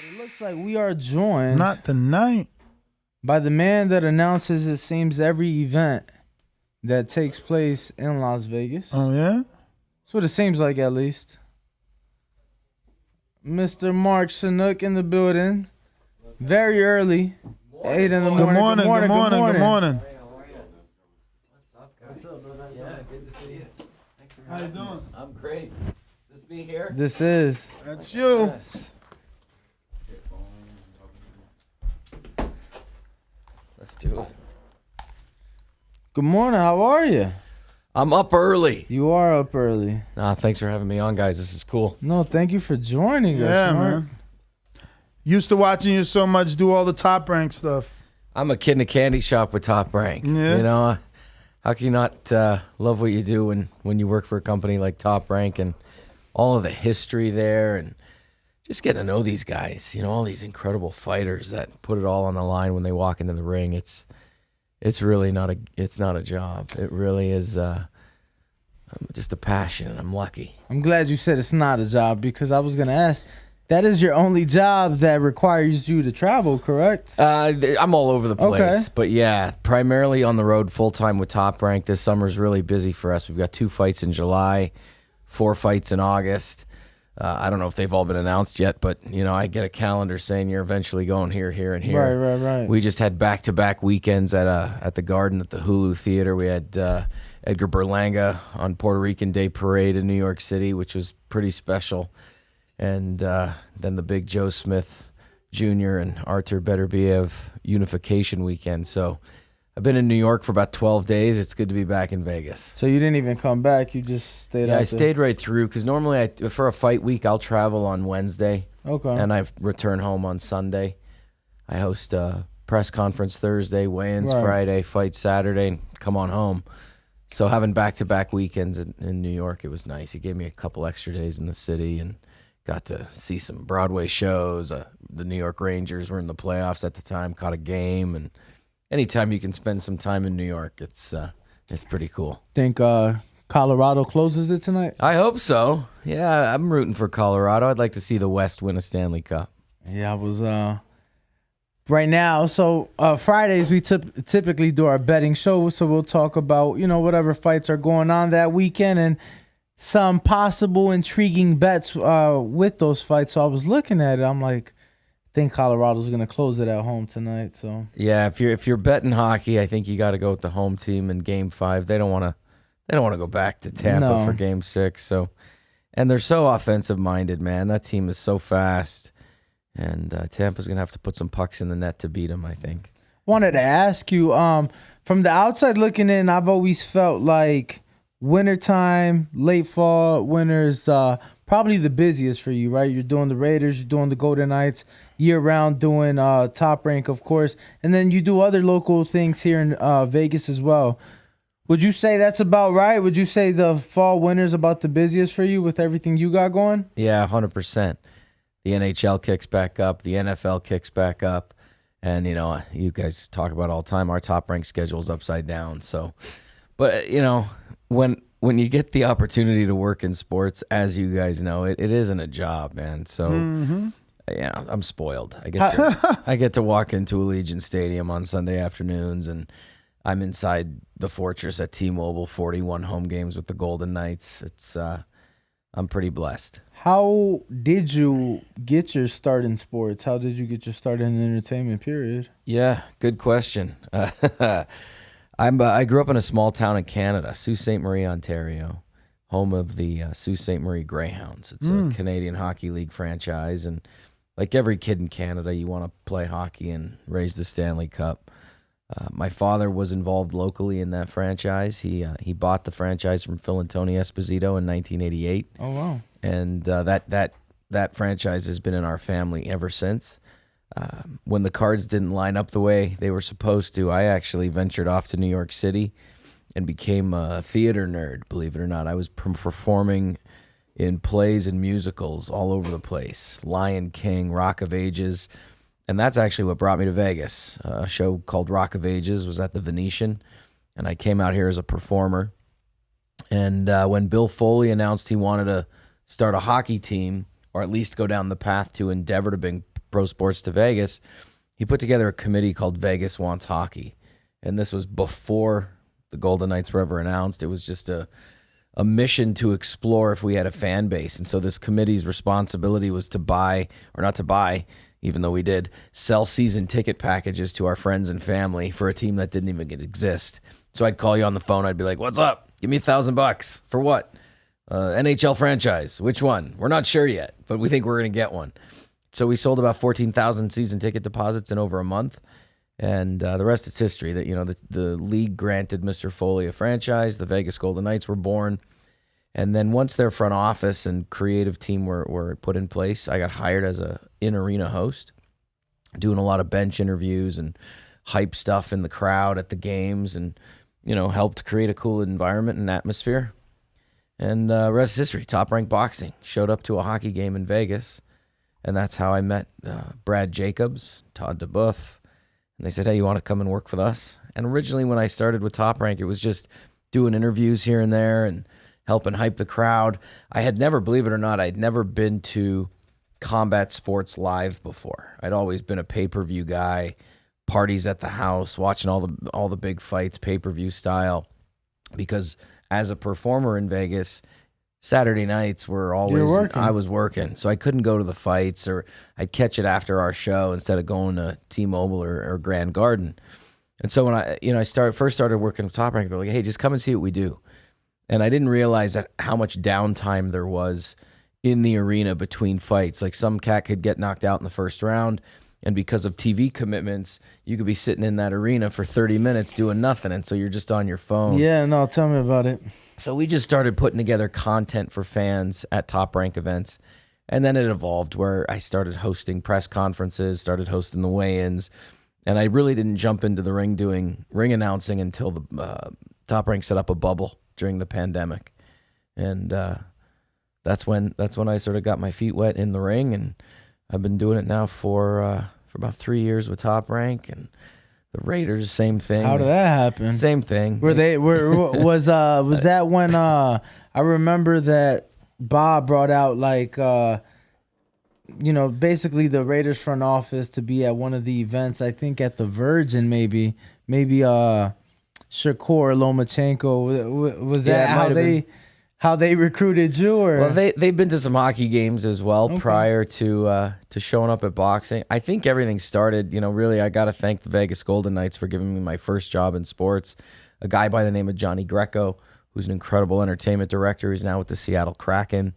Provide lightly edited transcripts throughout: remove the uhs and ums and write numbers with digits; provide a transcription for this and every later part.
It looks like we are joined Not tonight. by the man that announces, it seems, every event that takes place in Las Vegas. Oh, yeah? That's what it seems like, at least. Mr. Mark Shunock in the building. Very early. 8 in the morning. Good morning. Good morning. What's up, guys? Yeah, good to see you. Thanks for How you having me. doing? I'm great. Is this me here? This is. That's you. Yes. Let's do it. Good morning. How are you? I'm up early. You are up early. Thanks for having me on, guys. This is cool. No, thank you for joining us, Yeah, Mark. man. Used to watching you so much do all the Top Rank stuff. I'm a kid in a candy shop with Top Rank. Yeah. You know, how can you not love what you do when you work for a company like Top Rank and all of the history there and just getting to know these guys, you know, all these incredible fighters that put it all on the line when they walk into the ring. It's really not a job. It really is just a passion, and I'm lucky. I'm glad you said it's not a job, because I was going to ask, that is your only job that requires you to travel, correct? I'm all over the place. Okay. But yeah, primarily on the road full-time with Top Rank. This summer's really busy for us. We've got 2 fights in July, 4 fights in August. I don't know if they've all been announced yet, but you know, I get a calendar saying you're eventually going here, here, and here. Right. We just had back-to-back weekends at the Garden at the Hulu Theater. We had Edgar Berlanga on Puerto Rican Day Parade in New York City, which was pretty special. And then the big Joe Smith Jr. and Artur Beterbiev unification weekend. So I've been in New York for about 12 days. It's good to be back in Vegas. So you didn't even come back. You just stayed out Yeah, I there. stayed right through because normally for a fight week, I'll travel on Wednesday. Okay. And I return home on Sunday. I host a press conference Thursday, weigh-ins Right. Friday, fight Saturday, and come on home. So having back-to-back weekends in New York, it was nice. He gave me a couple extra days in the city and got to see some Broadway shows. The New York Rangers were in the playoffs at the time, caught a game. And anytime you can spend some time in New York, it's pretty cool. Think Colorado closes it tonight? I hope so. Yeah, I'm rooting for Colorado. I'd like to see the West win a Stanley Cup. Yeah, I was right now. So Fridays we typically do our betting show. So we'll talk about, you know, whatever fights are going on that weekend and some possible intriguing bets with those fights. So I was looking at it. I'm like, I think Colorado's gonna close it at home tonight. So Yeah, if you're betting hockey, I think you got to go with the home team in Game 5. They don't want to go back to Tampa No. for Game 6. So, and they're so offensive minded, man. That team is so fast, and Tampa's gonna have to put some pucks in the net to beat them, I think. wanted to ask you, from the outside looking in, I've always felt like wintertime, late fall, winter's probably the busiest for you, right? You're doing the Raiders, you're doing the Golden Knights year round, doing Top Rank, of course, and then you do other local things here in Vegas as well. Would you say that's about right? Would you say the fall, winter's about the busiest for you with everything you got going? Yeah, 100%. The NHL kicks back up, the NFL kicks back up, and you know, you guys talk about all the time. Our Top Rank schedule is upside down. So, but you know, when you get the opportunity to work in sports, as you guys know, it isn't a job, man. So, yeah, I'm spoiled. I get to walk into Allegiant Stadium on Sunday afternoons, and I'm inside the Fortress at T-Mobile, 41 home games with the Golden Knights. It's I'm pretty blessed. How did you get your start in sports? How did you get your start in entertainment, period? Yeah, good question. I grew up in a small town in Canada, Sault Ste. Marie, Ontario, home of the Sault Ste. Marie Greyhounds. It's a Canadian Hockey League franchise, and like every kid in Canada, you want to play hockey and raise the Stanley Cup. My father was involved locally in that franchise. He bought the franchise from Phil and Tony Esposito in 1988. Oh, wow. And that franchise has been in our family ever since. When the cards didn't line up the way they were supposed to, I actually ventured off to New York City and became a theater nerd, believe it or not. I was performing in plays and musicals all over the place. Lion King, Rock of Ages. And that's actually what brought me to Vegas. A show called Rock of Ages was at the Venetian, and I came out here as a performer. And when Bill Foley announced he wanted to start a hockey team, or at least go down the path to endeavor to pro sports to Vegas, he put together a committee called Vegas Wants Hockey. And this was before the Golden Knights were ever announced. It was just a mission to explore if we had a fan base. And so this committee's responsibility was to buy, or not to buy, even though we did, sell season ticket packages to our friends and family for a team that didn't even exist. So I'd call you on the phone. I'd be like, what's up? Give me $1,000. For what? NHL franchise. Which one? We're not sure yet, but we think we're going to get one. So we sold about 14,000 season ticket deposits in over a month. And the rest is history. That the league granted Mr. Foley a franchise. The Vegas Golden Knights were born. And then once their front office and creative team were put in place, I got hired as a in-arena host, doing a lot of bench interviews and hype stuff in the crowd at the games, and helped create a cool environment and atmosphere. And rest is history. Top Rank Boxing showed up to a hockey game in Vegas, and that's how I met Brad Jacobs, Todd DeBuff. And they said, hey, you want to come and work with us? And originally when I started with Top Rank, it was just doing interviews here and there and helping hype the crowd. I had never, believe it or not, I'd never been to combat sports live before. I'd always been a pay-per-view guy, parties at the house, watching all the big fights, pay-per-view style. Because as a performer in Vegas, Saturday nights were always, I was working, so I couldn't go to the fights, or I'd catch it after our show instead of going to T-Mobile or Grand Garden. And so when I first started working with Top Rank, they're like, hey, just come and see what we do. And I didn't realize how much downtime there was in the arena between fights. Like some cat could get knocked out in the first round, and because of TV commitments, you could be sitting in that arena for 30 minutes doing nothing, and so you're just on your phone. Yeah, no, tell me about it. So we just started putting together content for fans at Top Rank events, and then it evolved where I started hosting press conferences, started hosting the weigh-ins, and I really didn't jump into the ring doing ring announcing until the Top Rank set up a bubble during the pandemic, and that's when I sort of got my feet wet in the ring, and I've been doing it now for about 3 years with Top Rank. And the Raiders, same thing. How did that happen? Same thing. Was that when I remember that Bob brought out basically the Raiders front office to be at one of the events, I think at the Virgin, maybe Shakur Lomachenko, was that how they recruited you? Or? Well, they've been to some hockey games as well prior to showing up at boxing. I think everything started, really I got to thank the Vegas Golden Knights for giving me my first job in sports. A guy by the name of Johnny Greco, who's an incredible entertainment director. He's now with the Seattle Kraken.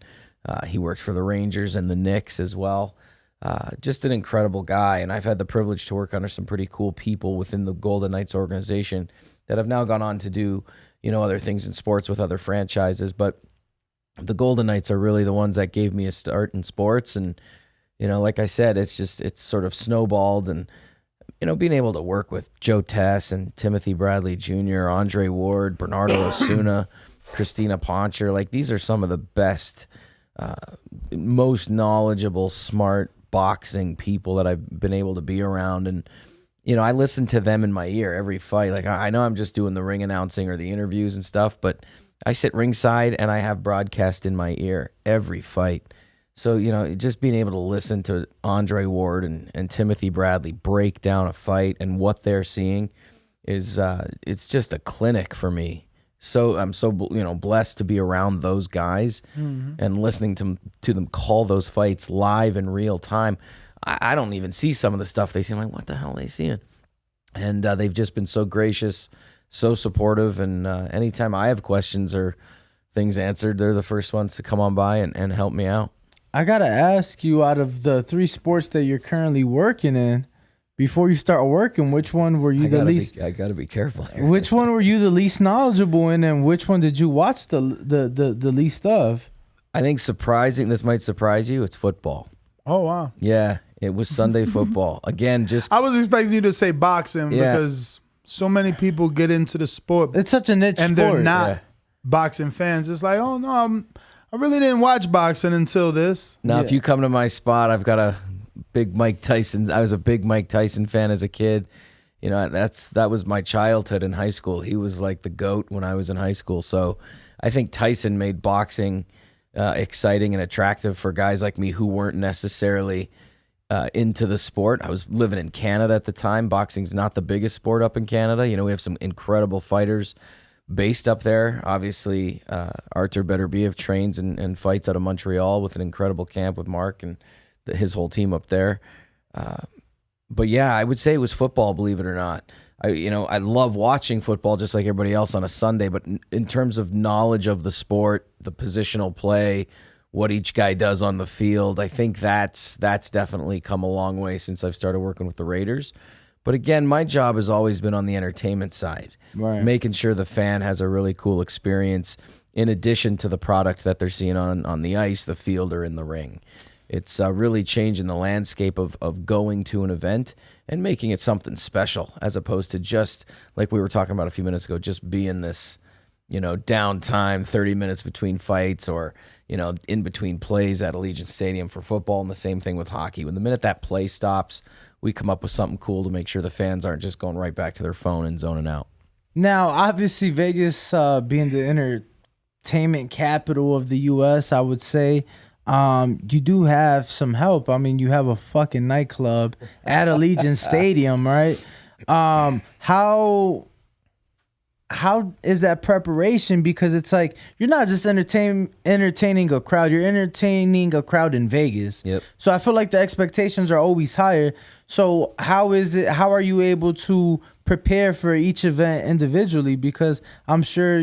He worked for the Rangers and the Knicks as well. Just an incredible guy, and I've had the privilege to work under some pretty cool people within the Golden Knights organization that have now gone on to do other things in sports with other franchises. But the Golden Knights are really the ones that gave me a start in sports. And, like I said, it's sort of snowballed. And, being able to work with Joe Tess and Timothy Bradley Jr., Andre Ward, Bernardo Osuna, Christina Poncher, these are some of the best, most knowledgeable, smart boxing people that I've been able to be around. And, I listen to them in my ear every fight. I know I'm just doing the ring announcing or the interviews and stuff, but I sit ringside and I have broadcast in my ear every fight. So, just being able to listen to Andre Ward and Timothy Bradley break down a fight and what they're seeing is, it's just a clinic for me. So I'm so, blessed to be around those guys and listening to them call those fights live in real time. I don't even see some of the stuff they see. I'm like, what the hell are they seeing? And they've just been so gracious, so supportive. And anytime I have questions or things answered, they're the first ones to come on by and help me out. I got to ask you, out of the 3 sports that you're currently working in, before you start working, which one were you the least? I got to be careful here. Which one were you the least knowledgeable in, and which one did you watch the least of? I think this might surprise you, it's football. Oh, wow. Yeah. It was Sunday football. Again, I was expecting you to say boxing because so many people get into the sport. It's such a niche sport. And they're not boxing fans. It's like, oh, no, I really didn't watch boxing until this. Now, if you come to my spot, I've got a big Mike Tyson. I was a big Mike Tyson fan as a kid. That was my childhood in high school. He was like the GOAT when I was in high school. So I think Tyson made boxing exciting and attractive for guys like me who weren't necessarily into the sport. I was living in Canada at the time. Boxing's not the biggest sport up in Canada. You know, we have some incredible fighters based up there. Obviously, Artur Beterbiev trains and fights out of Montreal with an incredible camp with Mark and his whole team up there. But yeah, I would say it was football, believe it or not. I love watching football just like everybody else on a Sunday, but in terms of knowledge of the sport, the positional play, what each guy does on the field, I think that's definitely come a long way since I've started working with the Raiders. But again, my job has always been on the entertainment side, Right. making sure the fan has a really cool experience in addition to the product that they're seeing on the ice, the field, or in the ring. It's really changing the landscape of going to an event and making it something special, as opposed to just, like we were talking about a few minutes ago, just being this, downtime, 30 minutes between fights, or, in between plays at Allegiant Stadium for football, and the same thing with hockey. When the minute that play stops, we come up with something cool to make sure the fans aren't just going right back to their phone and zoning out. Now, obviously, Vegas being the entertainment capital of the U.S., I would say, you do have some help. I mean, you have a fucking nightclub at Allegiant Stadium, right? How is that preparation? Because it's like you're not just entertaining a crowd, you're entertaining a crowd in Vegas. Yep. So I feel like the expectations are always higher. So how are you able to prepare for each event individually? Because I'm sure,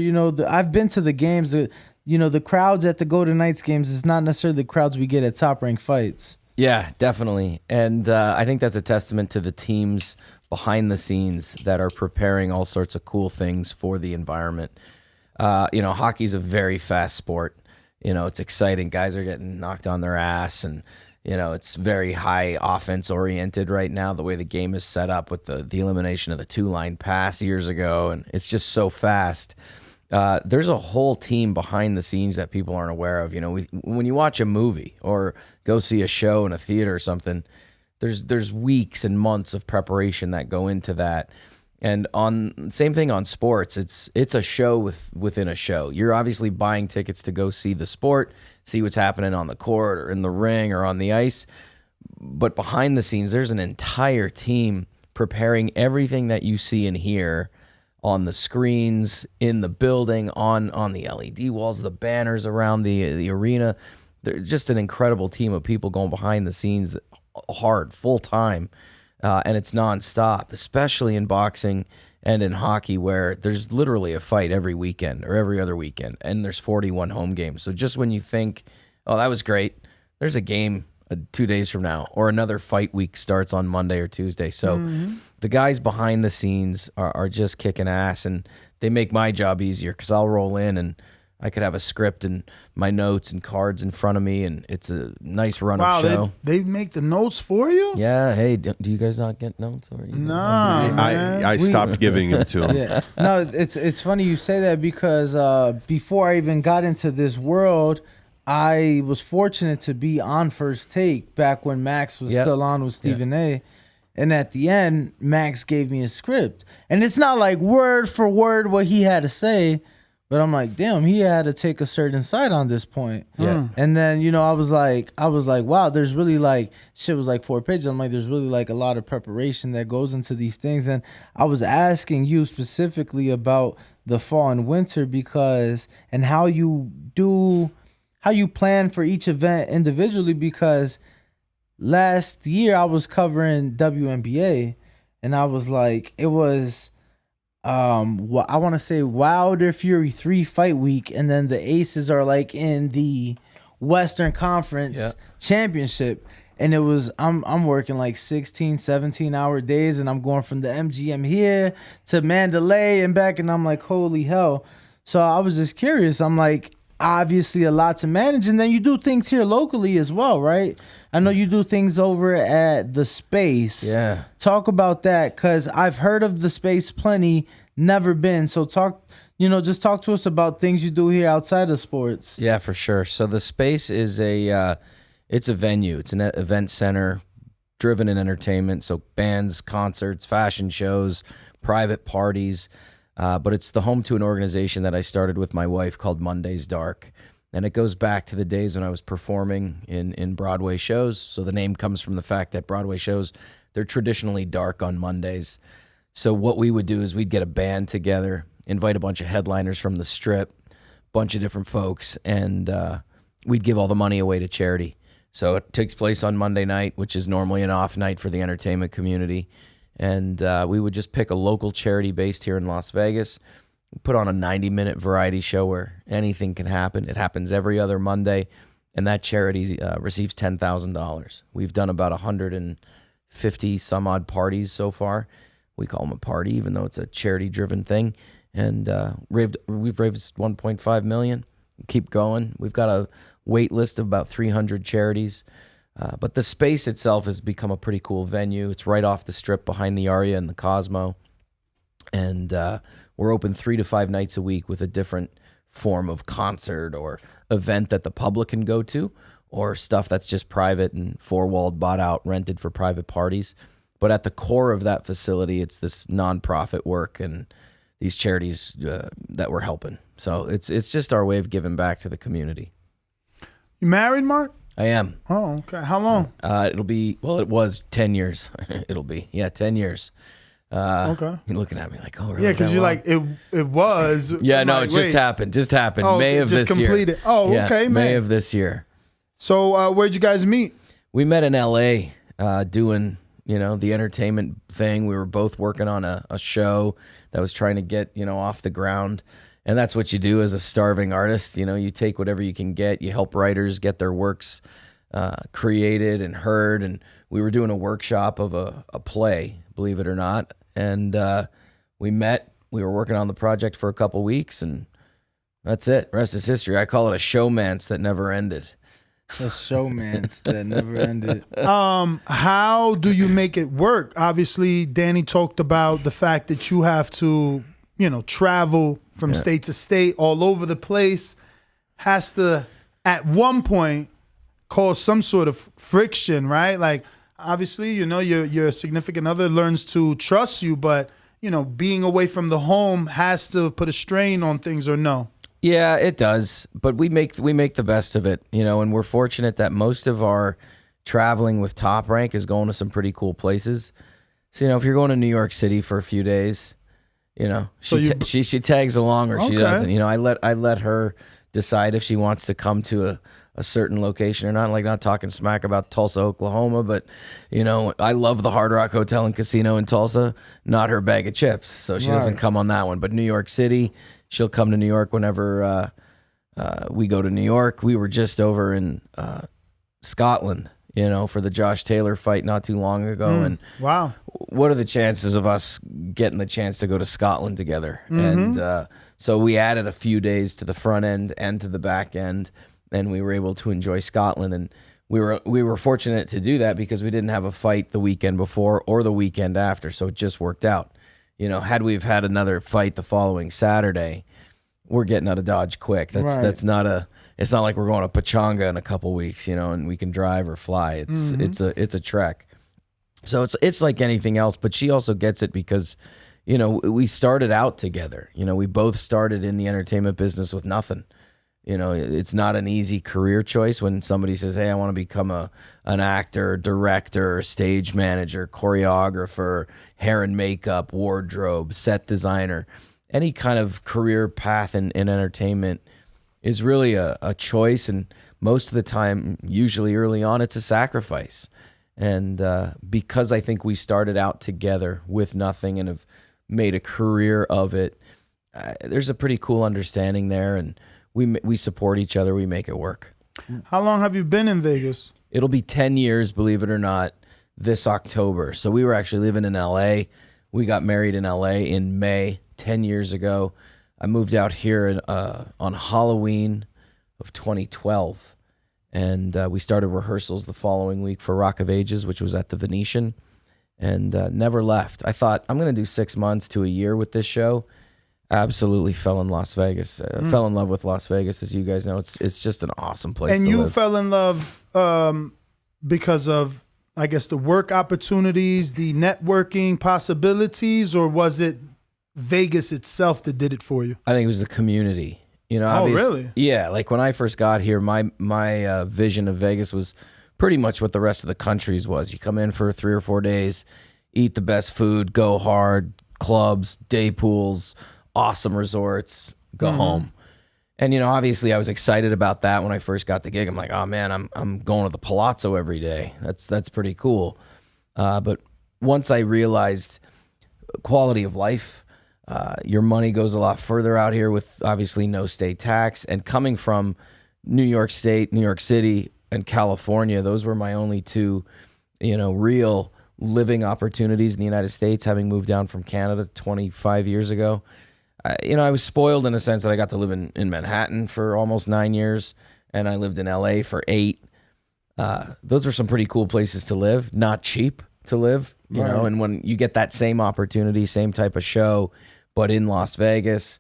I've been to the games, the crowds at the Golden Knights games is not necessarily the crowds we get at Top Rank Fights. Yeah, definitely. And I think that's a testament to the teams behind the scenes that are preparing all sorts of cool things for the environment. Hockey's a very fast sport. It's exciting. Guys are getting knocked on their ass, and it's very high offense oriented right now, the way the game is set up with the elimination of the 2-line pass years ago, and it's just so fast. There's a whole team behind the scenes that people aren't aware of. When you watch a movie or go see a show in a theater or something, there's weeks and months of preparation that go into that. And same thing on sports. It's a show within a show. You're obviously buying tickets to go see the sport, see what's happening on the court or in the ring or on the ice. But behind the scenes, there's an entire team preparing everything that you see and hear on the screens, in the building, on the LED walls, the banners around the arena. There's just an incredible team of people going behind the scenes hard, full time, and it's nonstop, especially in boxing and in hockey, where there's literally a fight every weekend or every other weekend, and there's 41 home games. So just when you think, oh, that was great, there's a game 2 days from now, or another fight week starts on Monday or Tuesday. So the guys behind the scenes are just kicking ass, and they make my job easier because I'll roll in and I could have a script and my notes and cards in front of me, and it's a nice run of show. They make the notes for you? Yeah. Hey, do you guys not get notes? Or Nah, man. I stopped giving them to him. Yeah. No, it's funny you say that because before I even got into this world, I was fortunate to be on First Take back when Max was still on with Stephen A. And at the end, Max gave me a script. And it's not like word for word what he had to say, but I'm like, damn, he had to take a certain side on this point. Yeah. And then, I was like, wow, there's really shit was like 4 pages. I'm like, there's really a lot of preparation that goes into these things. And I was asking you specifically about the fall and winter and how you plan for each event individually, because last year I was covering WNBA, and I was like, it was I want to say Wilder Fury 3 fight week, and then the Aces are in the Western Conference Championship, and it was I'm working 16 17 hour days, and I'm going from the MGM here to Mandalay and back, and I'm like, holy hell. So I was just curious. I'm like, obviously a lot to manage, and then you do things here locally as well, right? I know you do things over at the Space. Yeah. Talk about that, because I've heard of the Space plenty, never been. So just talk to us about things you do here outside of sports. Yeah, for sure. So the Space is it's a venue. It's an event center driven in entertainment. So bands, concerts, fashion shows, private parties. But it's the home to an organization that I started with my wife called Monday's Dark. And it goes back to the days when I was performing in Broadway shows. So the name comes from the fact that Broadway shows, they're traditionally dark on Mondays. So what we would do is we'd get a band together, invite a bunch of headliners from the Strip, bunch of different folks, and we'd give all the money away to charity. So it takes place on Monday night, which is normally an off night for the entertainment community. And we would just pick a local charity based here in Las Vegas, put on a 90-minute variety show where anything can happen. It happens every other Monday, and that charity receives $10,000. We've done about 150 some odd parties so far. We call them a party, even though it's a charity-driven thing. And we've raised $1.5 million. Keep going. We've got a wait list of about 300 charities. But the space itself has become a pretty cool venue. It's right off the Strip behind the Aria and the Cosmo. And we're open 3 to 5 nights a week with a different form of concert or event that the public can go to, or stuff that's just private and four-walled, bought out, rented for private parties. But at the core of that facility, it's this nonprofit work and these charities that we're helping. So it's just our way of giving back to the community. You married, Mark? I am. Oh, okay. How long? It'll be, well, it was 10 years. It'll be, 10 years. Okay. You're looking at me like, oh, really? Yeah, because you're like, it was. Yeah, I'm no, like, it just happened. Just happened. Oh, May of just this completed. year. Oh, Yeah, okay, May man. of this year. So where'd you guys meet? We met in L.A. Doing, the entertainment thing. We were both working on a show that was trying to get, off the ground. And that's what you do as a starving artist. You take whatever you can get. You help writers get their works created and heard. And we were doing a workshop of a play, believe it or not. And we met. We were working on the project for a couple weeks, and that's it. Rest is history. I call it a showmance that never ended. A showmance that never ended. How do you make it work? Obviously, Danny talked about the fact that you have to, travel from state to state, all over the place. Has to, at one point, cause some sort of friction, right? Like, obviously, your significant other learns to trust you, but, being away from the home has to put a strain on things, or no? Yeah, it does. But we make the best of it, and we're fortunate that most of our traveling with Top Rank is going to some pretty cool places. So, if you're going to New York City for a few days, she tags along or she doesn't. I let her decide if she wants to come to a certain location or not. Like, not talking smack about Tulsa, Oklahoma, but I love the Hard Rock Hotel and Casino in Tulsa. Not her bag of chips, so she doesn't come on that one. But New York City, she'll come to New York whenever we go to New York. We were just over in Scotland, for the Josh Taylor fight not too long ago. And wow, what are the chances of us getting the chance to go to Scotland together? And so we added a few days to the front end and to the back end, and we were able to enjoy Scotland. And we were fortunate to do that because we didn't have a fight the weekend before or the weekend after, so it just worked out. Had we've had another fight the following Saturday, we're getting out of Dodge quick. It's not like we're going to Pachanga in a couple weeks, and we can drive or fly. It's a trek. So it's like anything else, but she also gets it because, we started out together. We both started in the entertainment business with nothing. It's not an easy career choice when somebody says, hey, I want to become an actor, director, stage manager, choreographer, hair and makeup, wardrobe, set designer. Any kind of career path in entertainment is really a choice. And most of the time, usually early on, it's a sacrifice. And because I think we started out together with nothing and have made a career of it, there's a pretty cool understanding there. And we support each other. We make it work. How long have you been in Vegas? It'll be 10 years, believe it or not, this October. So we were actually living in L.A. We got married in L.A. in May 10 years ago. I moved out here on Halloween of 2012. And we started rehearsals the following week for Rock of Ages, which was at the Venetian, and never left. I thought, I'm going to do 6 months to a year with this show. Absolutely fell in Las Vegas. Fell in love with Las Vegas, as you guys know. It's just an awesome place. And to you live. fell in love because of, I guess, the work opportunities, the networking possibilities, or was it Vegas itself that did it for you? I think it was the community. You know, Oh, really? Yeah, like when I first got here, my vision of Vegas was pretty much what the rest of the country's was. You come in for 3 or 4 days, eat the best food, go hard, clubs, day pools, awesome resorts, go home. And, you know, obviously I was excited about that when I first got the gig. I'm like, oh man, I'm going to the Palazzo every day. That's pretty cool. But once I realized quality of life, your money goes a lot further out here with obviously no state tax. And coming from New York State, New York City, and California, those were my only two, you know, real living opportunities in the United States, having moved down from Canada 25 years ago. You know, I was spoiled in a sense that I got to live in Manhattan for almost 9 years, and I lived in LA for 8. Those are some pretty cool places to live, not cheap to live, you know, and when you get that same opportunity, same type of show, but in Las Vegas,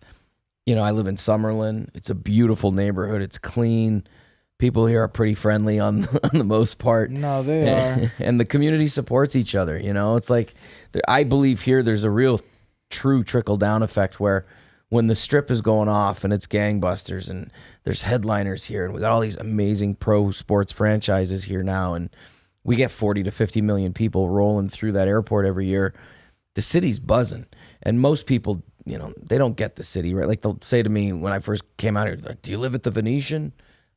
you know, I live in Summerlin. It's a beautiful neighborhood. It's clean. People here are pretty friendly on the most part. No, they are. And the community supports each other, you know? It's like, I believe here there's a real true trickle-down effect where when the strip is going off and it's gangbusters and there's headliners here and we got all these amazing pro sports franchises here now and we get 40 to 50 million people rolling through that airport every year, the city's buzzing. And most people, you know, they don't get the city, right? Like they'll say to me when I first came out here, like, do you live at the Venetian?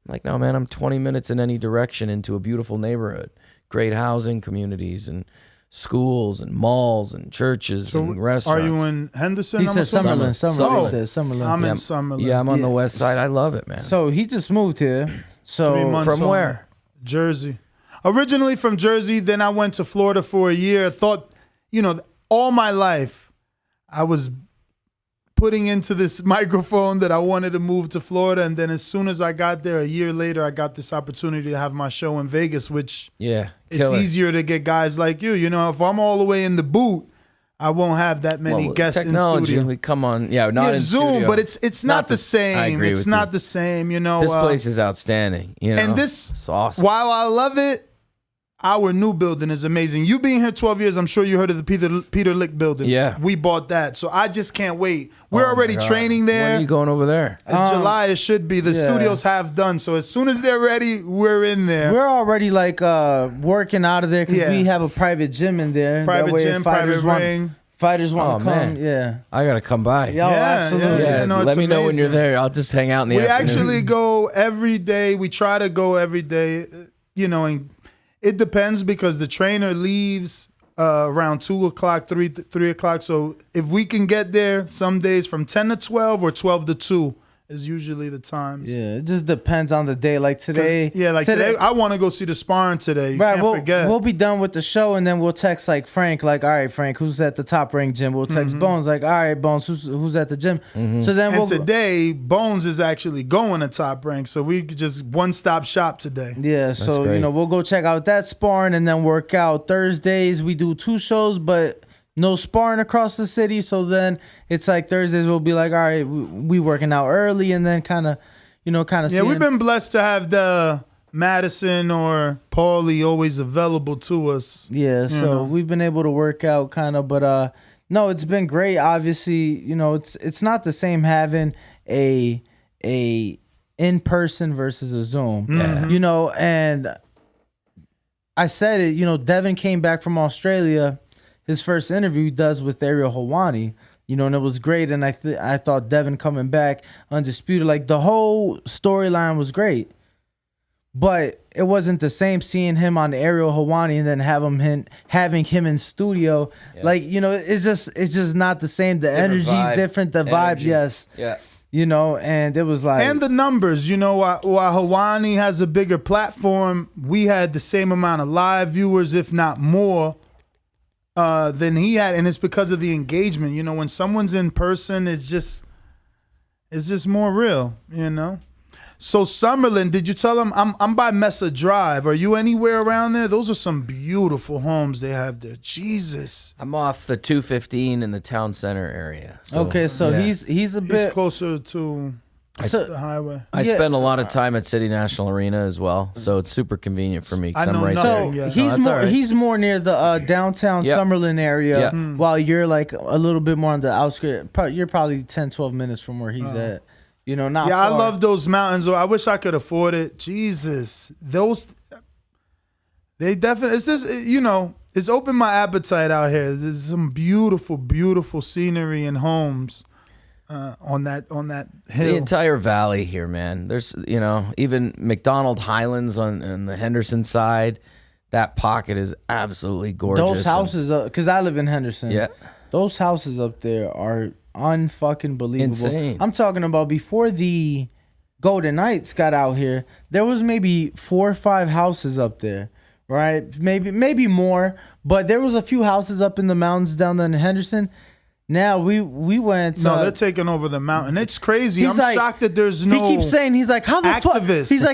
I'm like, no, man, I'm 20 minutes in any direction into a beautiful neighborhood. Great housing communities and schools and malls and churches and restaurants. Are you in Henderson? He said Summerlin. Oh, he said Summerlin. I'm in Summerlin. Yeah, I'm on the west side. I love it, man. So he just moved here. 3 So months from on where? Jersey. Originally from Jersey, then I went to Florida for a year. Thought, you know, all my life I was putting into this microphone that I wanted to move to Florida. And then as soon as I got there, a year later, I got this opportunity to have my show in Vegas, which Yeah, it's killer. easier to get guys like you. You know, if I'm all the way in the boot, I won't have that many guests in technology, studio. we come on, not in Zoom, studio. but it's not the same. I agree It's with not you. the same, you know. This place is outstanding, you know. and this, it's awesome. while I love it, our new building is amazing. You being here 12 years, I'm sure you heard of the Peter Lick building. Yeah. We bought that. So I just can't wait. We're Oh my already God. training When there. are you going over there? In July, it should be. The yeah. studios have done. So as soon as they're ready, we're in there. we're already like working out of there because Yeah. we have a private gym in there. Private That way if gym, private ring. Fighters want Oh, to come. man. Yeah. I gotta come by. Yeah, absolutely. Yeah, You know, let it's me know when you're amazing. there. I'll just hang out in the We afternoon. actually go every day. We try to go every day, you know, and it depends because the trainer leaves around 2 o'clock, 3 o'clock. So if we can get there some days from 10 to 12 or 12 to 2 is usually the times. Yeah, it just depends on the day. Like today. Yeah, like today I want to go see the sparring today. You Right, can't we'll, forget. we'll be done with the show and then we'll text like Frank, like, all right, Frank, who's at the Top Rank gym? We'll text Bones, like, all right, Bones, who's at the gym? So then and we'll today, Bones is actually going to Top Rank, so we could just one-stop shop today. yeah, so great. you know, we'll go check out that sparring and then work out. Thursdays we do 2 shows, but no sparring across the city. So then it's like Thursdays we'll be like, all right, we working out early and then kind of, you know, Yeah, we've been blessed to have the Madison or Paulie always available to us. Yeah, so know. we've been able to work out kind of, but no, it's been great. Obviously, you know, it's not the same having a in person versus a Zoom. Yeah. You know, and I said it, you know, Devin came back from Australia. His first interview he does with Ariel Helwani, you know, and it was great. And I thought Devin coming back undisputed, like the whole storyline was great. But it wasn't the same seeing him on Ariel Helwani and then having him in studio. Yeah. Like, you know, it's just not the same. The Different energy's vibe. different. The vibe, Energy. yes. Yeah. You know, and it was like, And the numbers, you know, while Helwani has a bigger platform, we had the same amount of live viewers, if not more, than he had. And it's because of the engagement. You know, when someone's in person, it's just more real, you know? So Summerlin, did you tell him I'm by Mesa Drive? Are you anywhere around there? Those are some beautiful homes they have there. Jesus. I'm off the 215 in the town center area. So, okay, so yeah. he's a He's bit closer to So- the highway. I Yeah. spend a lot of time at City National Arena as well, so it's super convenient for me because I I'm know right nothing. there. So Yeah. he's that's more all right. he's more near the downtown Yep. Summerlin area, Yeah. while you're like a little bit more on the outskirts. You're probably 10, 12 minutes from where he's at. not Yeah, I far. love those mountains. I wish I could afford it. Jesus, they definitely. It's just it's opened my appetite out here. There's some beautiful, beautiful scenery and homes on that hill. The entire valley here, man. There's, even McDonald Highlands on the Henderson side. That pocket is absolutely gorgeous. Those houses, because I live in Henderson. Yeah. Those houses up there are unfucking believable. Insane. I'm talking about before the Golden Knights got out here, there was maybe 4 or 5 houses up there, right? Maybe more, but there was a few houses up in the mountains down there in Henderson. Now we went. No, they're taking over the mountain. It's crazy. I'm shocked that there's no. He keeps saying how the fuck. activists. He's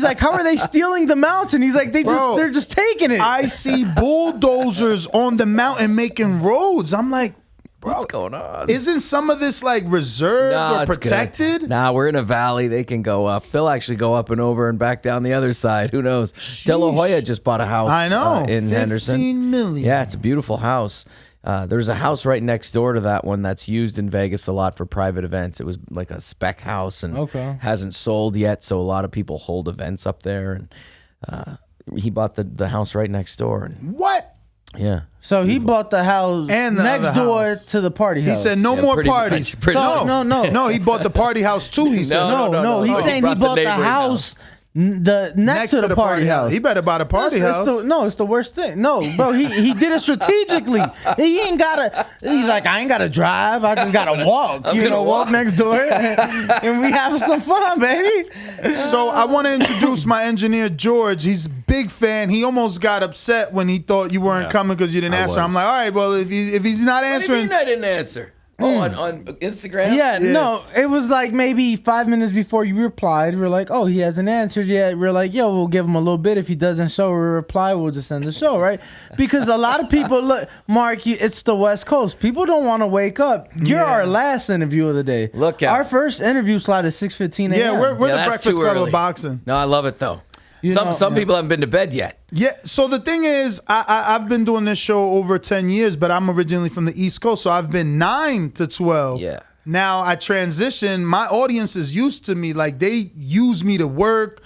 like how are they stealing the mountain? He's like they're just taking it. I see bulldozers on the mountain making roads. I'm like, bro, What's going on? Isn't some of this like reserved or it's protected? good. Nah, we're in a valley. They can go up. They'll actually go up and over and back down the other side. Who knows? De La Hoya just bought a house. I know. In Henderson. 15 million. Yeah, it's a beautiful house. There's a house right next door to that one that's used in Vegas a lot for private events. It was like a spec house and hasn't sold yet, so a lot of people hold events up there. And he bought the house right next door. And What? Yeah. So he bought the house And the next other door house. to the party house. He said no more pretty parties. much, pretty much. No, he bought the party house too. He said No, He's he saying he brought the bought the neighboring house next to the party house. He better buy the party house. It's the worst thing. No, bro, he did it strategically. He ain't gotta. He's like, I ain't gotta drive. I just gotta walk. Walk next door, and we have some fun, baby. So I want to introduce my engineer George. He's a big fan. He almost got upset when he thought you weren't coming because you didn't answer. I'm like, all right, well, if he's not What do you answering, mean I didn't answer? Oh, on Instagram? Yeah, no, it was like maybe 5 minutes before you replied. We're like, oh, he hasn't answered yet. We're like, yo, we'll give him a little bit. If he doesn't show a reply, we'll just end the show, right? Because a lot of people, look, Mark, it's the West Coast. People don't want to wake up. You're our last interview of the day. Look out. Our first interview slot is 6:15 a.m. yeah, we're the that's Breakfast too Club early. of boxing. No, I love it though. know, Some people haven't been to bed yet. Yeah. So the thing is, I've been doing this show over 10 years, but I'm originally from the East Coast, so I've been 9 to 12. Yeah. Now I transition. My audience is used to me. Like they use me to work.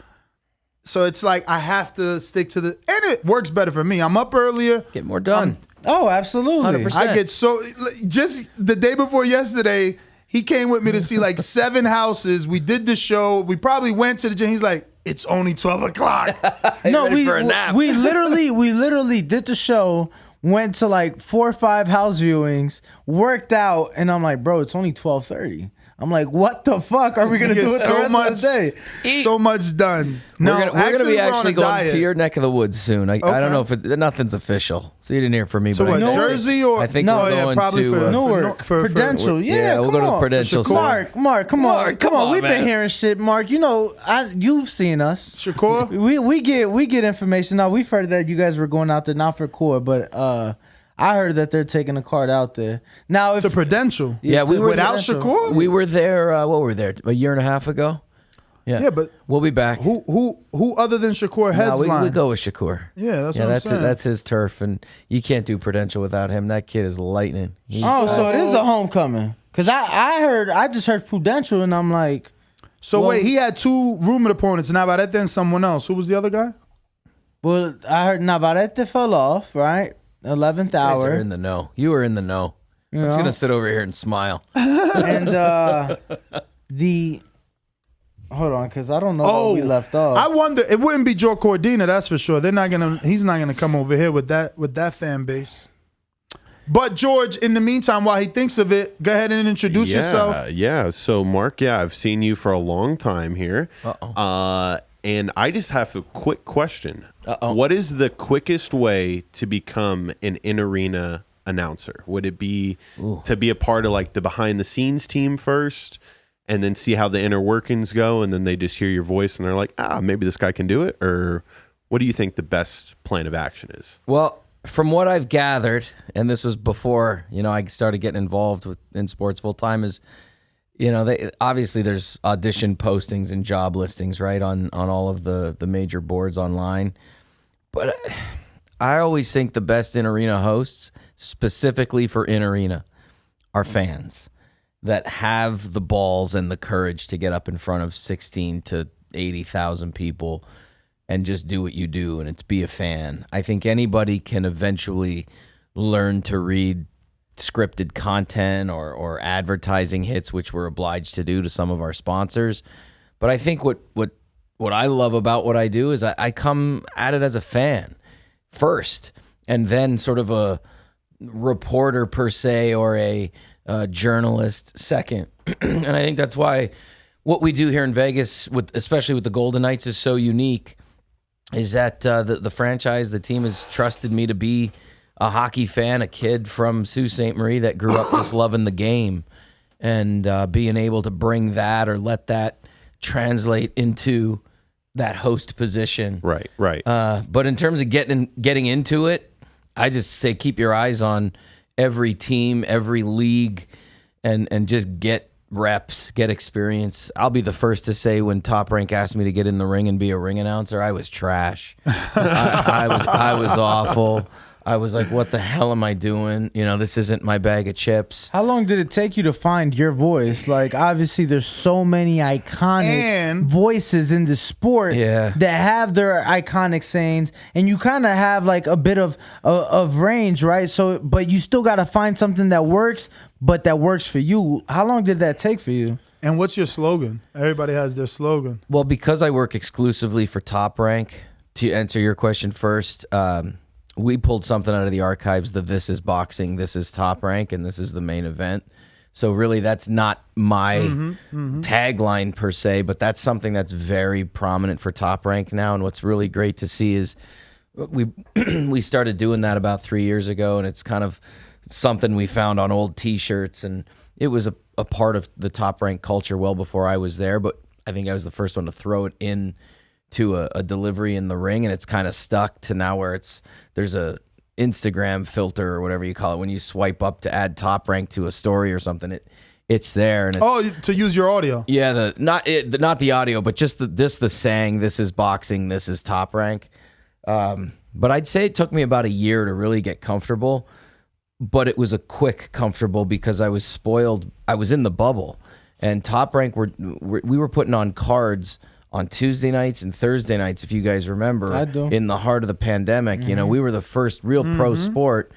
So it's like I have to stick to and it works better for me. I'm up earlier. Get more done. Oh, absolutely. 100%. I get just the day before yesterday, he came with me to see like 7 houses. We did the show. We probably went to the gym. He's like, it's only 12 o'clock. No, ready for a nap. we literally did the show, went to like 4 or 5 house viewings, worked out, and I'm like, bro, it's only 12:30. I'm like, what the fuck are we gonna do with the rest of the day? So much done. We're gonna be we're on actually a going diet. to your neck of the woods soon. I don't know if nothing's official, so you didn't hear from me. So but what, I think- Jersey or I think No, we're yeah, going probably to for Newark, for Prudential. yeah, we'll come go to on. Prudential. Shakur. Mark, come on. come We've on, been man. hearing shit, Mark. You've seen us. Shakur. We get information. Now we've heard that you guys were going out there not for core, but I heard that they're taking a card out there. Now It's a Prudential. Yeah, we were Without Prudential. Shakur? We were there. What were we there? A year and a half ago. Yeah, but we'll be back. who other than Shakur No, headline? we go with Shakur. Yeah, that's what I'm saying. That's his turf, and you can't do Prudential without him. That kid is lightning. so it is a homecoming. Cause I just heard Prudential, and I'm like, So well- wait, he had 2 rumored opponents, Navarrete and someone else. Who was the other guy? well, I heard Navarrete fell off, right? 11th You guys are hour, in the know. You were in the know. I'm just know? gonna sit over here and smile. and hold on, cause I don't know where we left off. I wonder. It wouldn't be Joe Cordina, that's for sure. He's not gonna come over here with that fan base. But George, in the meantime, while he thinks of it, go ahead and introduce yourself. Yeah. So Mark, I've seen you for a long time here. And I just have a quick question. What is the quickest way to become an in-arena announcer? Would it be to be a part of like the behind the scenes team first and then see how the inner workings go and then they just hear your voice and they're like, maybe this guy can do it? Or what do you think the best plan of action is? Well, from what I've gathered, and this was before I started getting involved in sports full time, is obviously there's audition postings and job listings right on all of the major boards online, but I always think the best in arena hosts, specifically for in arena, are fans. that have the balls and the courage to get up in front of 16 to 80,000 people and just do what you do, and it's be a fan. I think anybody can eventually learn to read scripted content or advertising hits, which we're obliged to do to some of our sponsors. But I think what I love about what I do is I come at it as a fan first, and then sort of a reporter per se, or a journalist second. And I think that's why what we do here in Vegas, especially with the Golden Knights, is so unique, is that the franchise, the team has trusted me to be a hockey fan, a kid from Sault Ste. Marie that grew up just loving the game, and being able to bring that or let that translate into that host position. Right. But in terms of getting into it, I just say keep your eyes on every team, every league, and just get reps, get experience. I'll be the first to say when Top Rank asked me to get in the ring and be a ring announcer, I was trash. I was awful. I was like, what the hell am I doing? This isn't my bag of chips. How long did it take you to find your voice? Like, obviously, there's so many iconic voices in the sport that have their iconic sayings, and you kind of have like a bit of range, right? So, but you still got to find something that works, but that works for you. How long did that take for you? And what's your slogan? Everybody has their slogan. Well, because I work exclusively for Top Rank, to answer your question first, we pulled something out of the archives, the This Is Boxing, This Is Top Rank, and this is the main event. So really that's not my tagline per se, but that's something that's very prominent for Top Rank now. And what's really great to see is we started doing that about 3 years ago, and it's kind of something we found on old T-shirts, and it was a part of the Top Rank culture well before I was there, but I think I was the first one to throw it in to a delivery in the ring, and it's kind of stuck to now where there's a Instagram filter or whatever you call it when you swipe up to add Top Rank to a story or something. It's there, and to use your audio. Yeah, not the audio, but just the saying, "This is boxing, this is Top Rank." But I'd say it took me about a year to really get comfortable, but it was a quick comfortable because I was spoiled. I was in the bubble, and Top Rank we were putting on cards on Tuesday nights and Thursday nights, if you guys remember, in the heart of the pandemic. We were the first real pro sport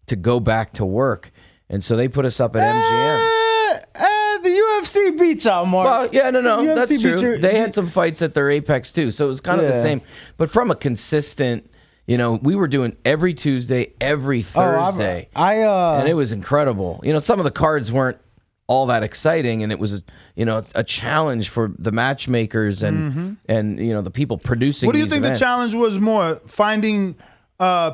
to go back to work. And so they put us up at MGM. The UFC beat y'all, Mark. Well, yeah, no, UFC that's true. They had some fights at their apex too. So it was kind of the same. But from a consistent, we were doing every Tuesday, every Thursday. And it was incredible. Some of the cards weren't all that exciting, and it was a challenge for the matchmakers and the people producing. What do you these think events. The challenge was more, finding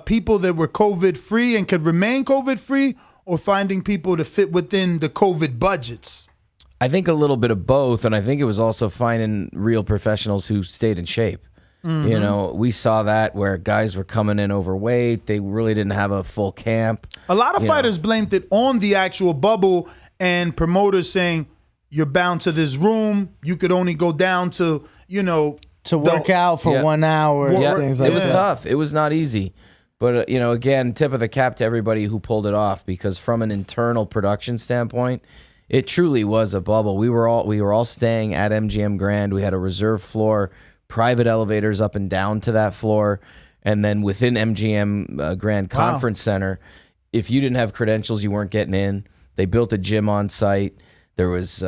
people that were COVID free and could remain COVID free, or finding people to fit within the COVID budgets? I think a little bit of both, and I think it was also finding real professionals who stayed in shape. We saw that where guys were coming in overweight, they really didn't have a full camp. A lot of fighters blamed it on the actual bubble, and promoters saying you're bound to this room. You could only go down to, to work out for 1 hour. Yeah, things like it was that. tough. It was not easy. But, again, tip of the cap to everybody who pulled it off, because from an internal production standpoint, it truly was a bubble. We were all staying at MGM Grand. We had a reserve floor, private elevators up and down to that floor. And then within MGM Grand Conference Center, if you didn't have credentials, you weren't getting in. They built a gym on site. There was,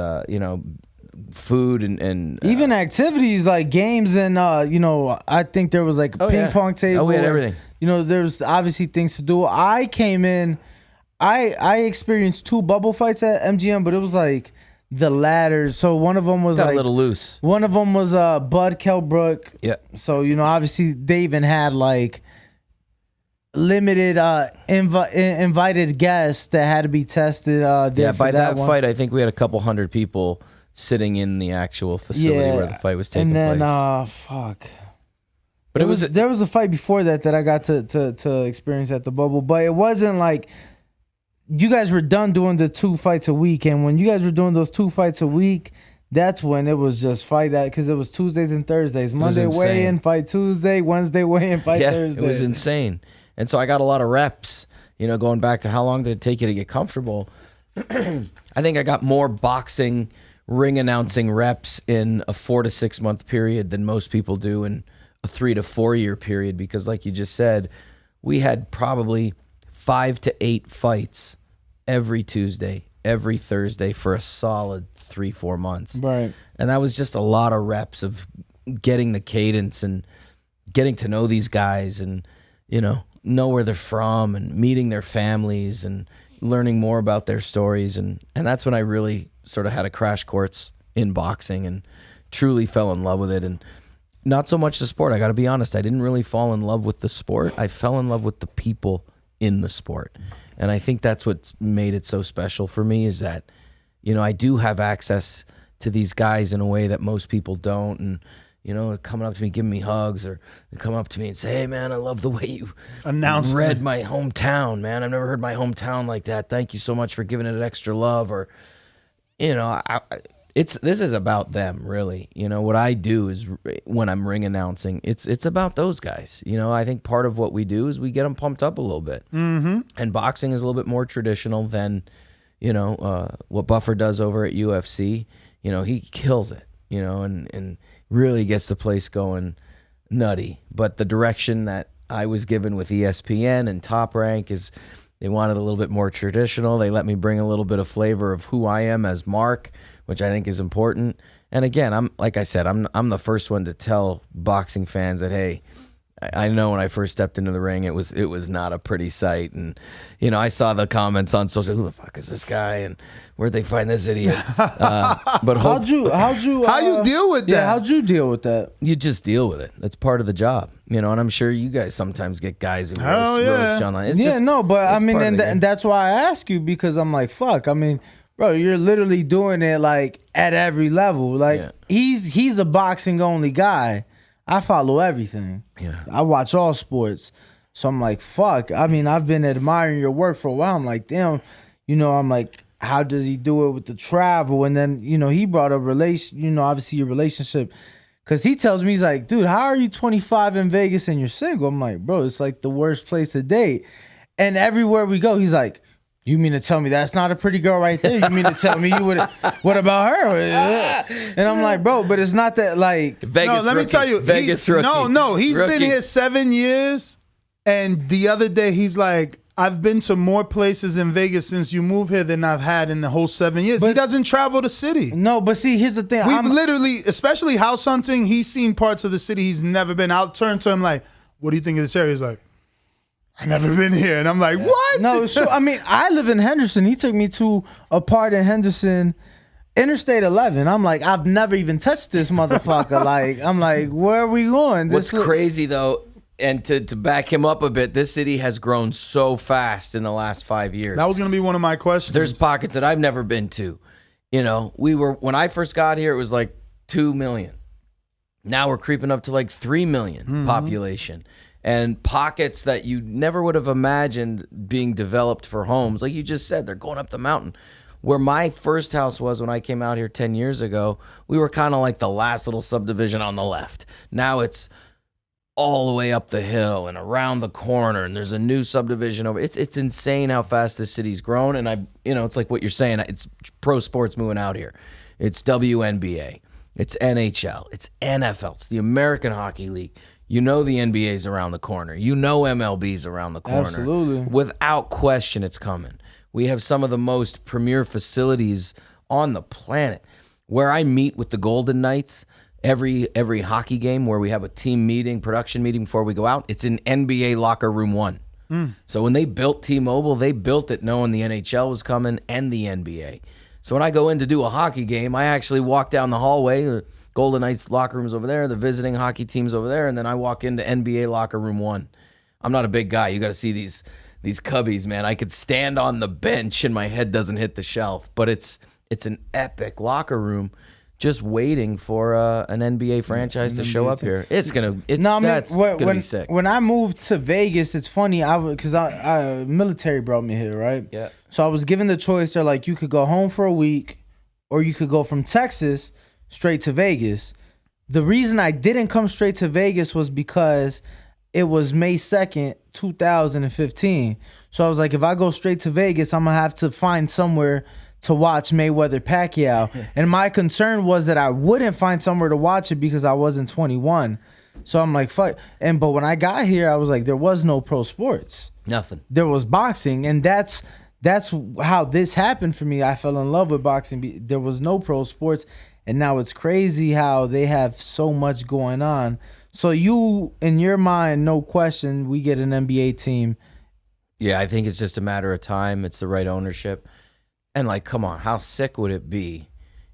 food and even activities like games and, I think there was like a ping pong table. Oh, we had everything. There was obviously things to do. I came in, I experienced 2 bubble fights at MGM, but it was like the ladders. So one of them was got like a little loose. One of them was Bud Kelbrook. Yeah. So, obviously they even had like limited invited guests that had to be tested there by that that fight, I think we had a couple hundred people sitting in the actual facility where the fight was taking place. And then fuck. But there was a fight before that I got to experience at the bubble, but it wasn't like you guys were done doing the 2 fights a week, and when you guys were doing those 2 fights a week, that's when it was just fight that, because it was Tuesdays and Thursdays. Monday weigh in, fight Tuesday, Wednesday weigh in, fight Thursday. It was insane. And so I got a lot of reps, going back to how long did it take you to get comfortable. I think I got more boxing ring announcing reps in a 4 to 6 month period than most people do in a 3 to 4 year period, because like you just said, we had probably 5 to 8 fights every Tuesday, every Thursday for a solid 3-4 months. Right. And that was just a lot of reps of getting the cadence and getting to know these guys and, know where they're from and meeting their families and learning more about their stories. And that's when I really sort of had a crash course in boxing and truly fell in love with it. And not so much the sport. I got to be honest. I didn't really fall in love with the sport. I fell in love with the people in the sport. And I think that's what's made it so special for me, is that, I do have access to these guys in a way that most people don't. And, coming up to me, giving me hugs, or they come up to me and say, "Hey man, I love the way you read my hometown, man. I've never heard my hometown like that. Thank you so much for giving it extra love." Or, this is about them, really. What I do is, when I'm ring announcing, it's about those guys. I think part of what we do is we get them pumped up a little bit. Mm-hmm. And boxing is a little bit more traditional than, what Buffer does over at UFC. He kills it, and really gets the place going nutty. But the direction that I was given with ESPN and Top Rank is they wanted a little bit more traditional. They let me bring a little bit of flavor of who I am as Mark, which I think is important. And again, I'm the first one to tell boxing fans that, hey, I know when I first stepped into the ring, it was not a pretty sight. And, I saw the comments on social, who the fuck is this guy? And where'd they find this idiot? But how'd you deal with that? Yeah, how'd you deal with that? You just deal with it. That's part of the job, and I'm sure you guys sometimes get guys who roast John Lyon. And that's why I ask you, because I'm like, fuck. I mean, bro, you're literally doing it like at every level. Like he's a boxing only guy. I follow everything. Yeah. I watch all sports. So I'm like, fuck. I mean, I've been admiring your work for a while. I'm like, damn, I'm like, how does he do it with the travel? And then, he brought up obviously your relationship. Cause he tells me, he's like, dude, how are you 25 in Vegas and you're single? I'm like, bro, it's like the worst place to date. And everywhere we go, he's like, you mean to tell me that's not a pretty girl right there? You mean to tell me you would? What about her? And I'm like, bro, but it's not that like Vegas. No, let me tell you, Vegas rookie. He's been here 7 years, and the other day he's like, I've been to more places in Vegas since you moved here than I've had in the whole 7 years. But he doesn't travel the city. No, but see, here's the thing. We've literally, especially house hunting, he's seen parts of the city he's never been. I'll turn to him like, what do you think of this area? He's like, I never been here. And I'm like, what? No, so I mean, I live in Henderson. He took me to a part in Henderson, Interstate 11. I'm like, I've never even touched this motherfucker. I'm like, where are we going? What's crazy though, and to back him up a bit, this city has grown so fast in the last 5 years. That was going to be one of my questions. There's pockets that I've never been to. When I first got here, it was like 2 million. Now we're creeping up to like 3 million population. And pockets that you never would have imagined being developed for homes. Like you just said, they're going up the mountain. Where my first house was when I came out here 10 years ago, we were kind of like the last little subdivision on the left. Now it's all the way up the hill and around the corner, and there's a new subdivision over. It's insane how fast this city's grown. And it's like what you're saying. It's pro sports moving out here. It's WNBA. It's NHL. It's NFL. It's the American Hockey League. The NBA's around the corner. MLB's around the corner. Absolutely. Without question, it's coming. We have some of the most premier facilities on the planet. Where I meet with the Golden Knights every hockey game, where we have a team meeting, production meeting before we go out, it's in NBA locker room 1. So when they built T-Mobile, they built it knowing the NHL was coming and the NBA. So when I go in to do a hockey game, I actually walk down the hallway. Golden Knights locker room's over there, the visiting hockey team's over there, and then I walk into NBA locker room 1. I'm not a big guy. You got to see these cubbies, man. I could stand on the bench and my head doesn't hit the shelf, but it's an epic locker room just waiting for an NBA franchise to show up here. It's gonna be sick. When I moved to Vegas, it's funny. Because I military brought me here, right? Yeah. So I was given the choice. They're like, you could go home for a week, or you could go from Texas straight to Vegas. The reason I didn't come straight to Vegas was because it was May 2nd, 2015. So I was like, if I go straight to Vegas, I'm going to have to find somewhere to watch Mayweather Pacquiao. And my concern was that I wouldn't find somewhere to watch it because I wasn't 21. So I'm like, fuck. But when I got here, I was like, there was no pro sports. Nothing. There was boxing. And that's how this happened for me. I fell in love with boxing. There was no pro sports. And now it's crazy how they have so much going on. So you, in your mind, no question, we get an NBA team. Yeah, I think it's just a matter of time. It's the right ownership. And, like, come on, how sick would it be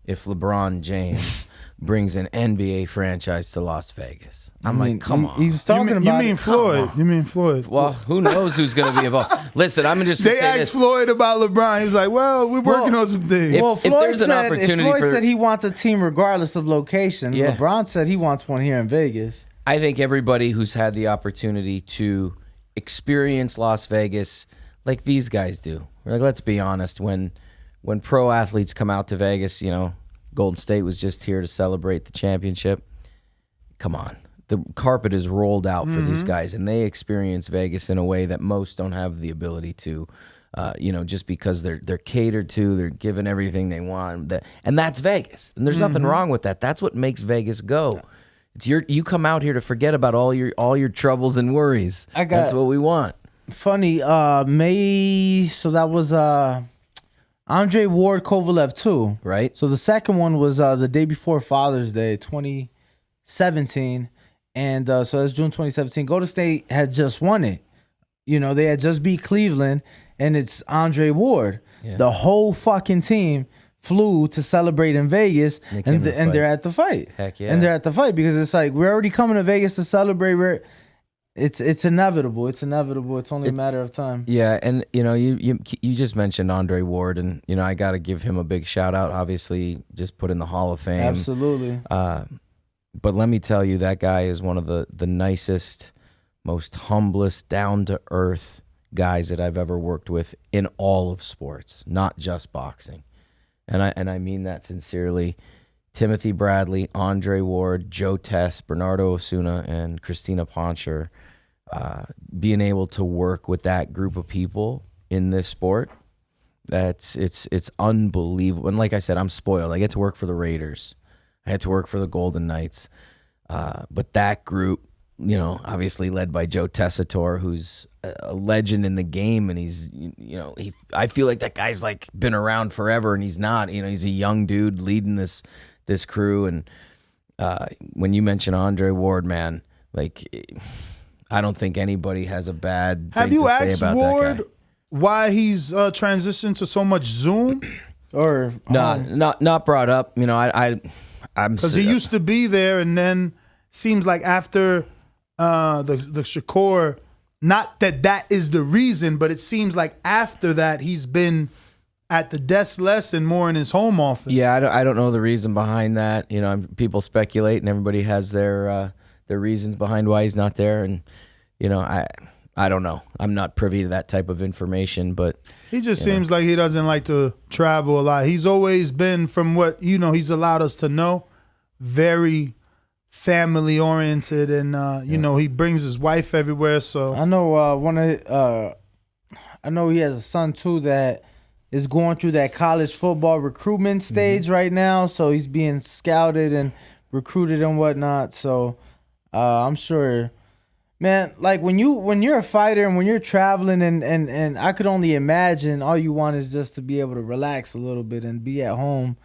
if LeBron James brings an NBA franchise to Las Vegas? I'm like, come on. He was talking about You mean Floyd? You mean Floyd? Well, who knows who's going to be involved? Listen, I'm just They asked Floyd about LeBron. He was like, "Well, we're working on some things." Well, if Floyd there's an opportunity Floyd for- said he wants a team regardless of location. Yeah. LeBron said he wants one here in Vegas. I think everybody who's had the opportunity to experience Las Vegas like these guys do. Like, let's be honest, when pro athletes come out to Vegas, you know, Golden State was just here to celebrate the championship. Come on. The carpet is rolled out for these guys, and they experience Vegas in a way that most don't have the ability to, you know, just because they're catered to, they're given everything they want. And that's Vegas. And there's nothing wrong with that. That's what makes Vegas go. It's you come out here to forget about all your troubles and worries. That's what we want. Funny, so that was Andre Ward Kovalev too. Right. So the second one was the day before Father's Day, 2017. And so that's June 2017. Golden State had just won it. You know, they had just beat Cleveland, and it's Andre Ward. Yeah. The whole fucking team flew to celebrate in Vegas, and they're at the fight. Heck yeah. And they're at the fight because it's like, we're already coming to Vegas to celebrate. It's inevitable. It's inevitable. It's only a matter of time. Yeah, and you know, you just mentioned Andre Ward, and you know, I got to give him a big shout out. Obviously, just put in the Hall of Fame. Absolutely. But let me tell you, that guy is one of the nicest, most humblest, down to earth guys that I've ever worked with in all of sports, not just boxing. And I mean that sincerely. Timothy Bradley, Andre Ward, Joe Tess, Bernardo Osuna, and Christina Poncher, being able to work with that group of people in this sport, it's unbelievable. And like I said, I'm spoiled. I get to work for the Raiders. I had to work for the Golden Knights. But that group, you know, obviously led by Joe Tessitore, who's a legend in the game, and he's, you know, I feel like that guy's like been around forever, and he's not. You know, he's a young dude leading this crew. And when you mention Andre Ward, man, like, I don't think anybody has a bad thing to say about that guy. Why he's transitioned to so much Zoom? Or not brought up. You know, I'm because he used to be there, and then seems like after the Shakur, not that is the reason, but it seems like after that he's been at the desk less and more in his home office. Yeah, I don't know the reason behind that. You know, people speculate, and everybody has their reasons behind why he's not there. And you know, I don't know. I'm not privy to that type of information, but he just seems like he doesn't like to travel a lot. He's always been, from what you know, he's allowed us to know, very family oriented, and you know, he brings his wife everywhere. So I know I know he has a son too that is going through that college football recruitment stage right now. So he's being scouted and recruited and whatnot. So I'm sure, man, like when you're a fighter and when you're traveling, and I could only imagine all you want is just to be able to relax a little bit and be at home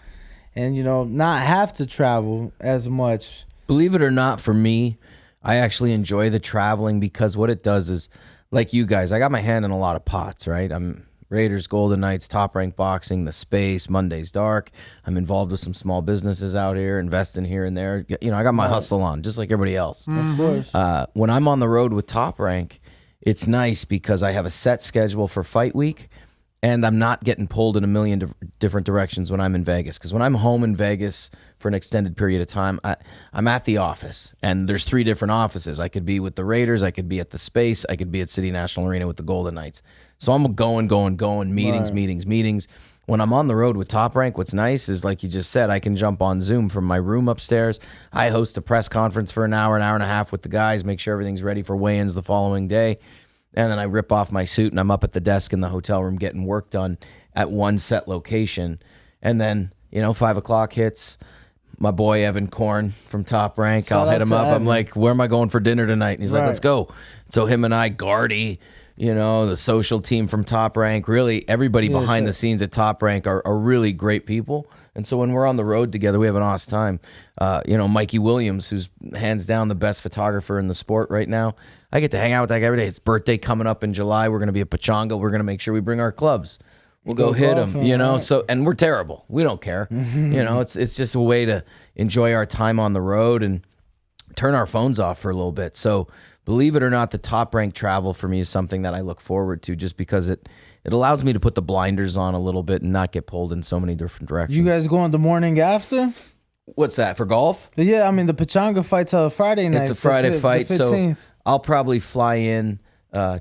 and, you know, not have to travel as much. Believe it or not, for me, I actually enjoy the traveling, because what it does is, like you guys, I got my hand in a lot of pots, right? I'm Raiders, Golden Knights, Top Rank Boxing, The Space, Monday's Dark. I'm involved with some small businesses out here, investing here and there. You know, I got my hustle on, just like everybody else. Of course. When I'm on the road with Top Rank, it's nice because I have a set schedule for fight week, and I'm not getting pulled in a million different directions when I'm in Vegas. Because when I'm home in Vegas for an extended period of time, I'm at the office, and there's 3 different offices. I could be with the Raiders, I could be at the Space, I could be at City National Arena with the Golden Knights. So I'm going, meetings. when I'm on the road with Top Rank, what's nice is, like you just said, I can jump on Zoom from my room upstairs. I host a press conference for an hour and a half with the guys, make sure everything's ready for weigh-ins the following day. And then I rip off my suit and I'm up at the desk in the hotel room getting work done at one set location. And then, 5 o'clock hits. My boy Evan Korn from Top Rank, I'll hit him up. I'm like, where am I going for dinner tonight? And he's like, let's go. So him and I, Gardy, the social team from Top Rank, really everybody behind the scenes at Top Rank are really great people. And so when we're on the road together, we have an awesome time. Mikey Williams, who's hands down the best photographer in the sport right now, I get to hang out with that guy every day. His birthday coming up in July. We're going to be at Pachanga. We're going to make sure we bring our clubs. We'll go hit him, right. So, and we're terrible. We don't care. It's just a way to enjoy our time on the road and turn our phones off for a little bit. So believe it or not, the Top Rank travel for me is something that I look forward to, just because it allows me to put the blinders on a little bit and not get pulled in so many different directions. You guys going the morning after? What's that, for golf? Yeah, I mean, the Pachanga fight's a Friday night. It's a Friday fight, the so 15th. I'll probably fly in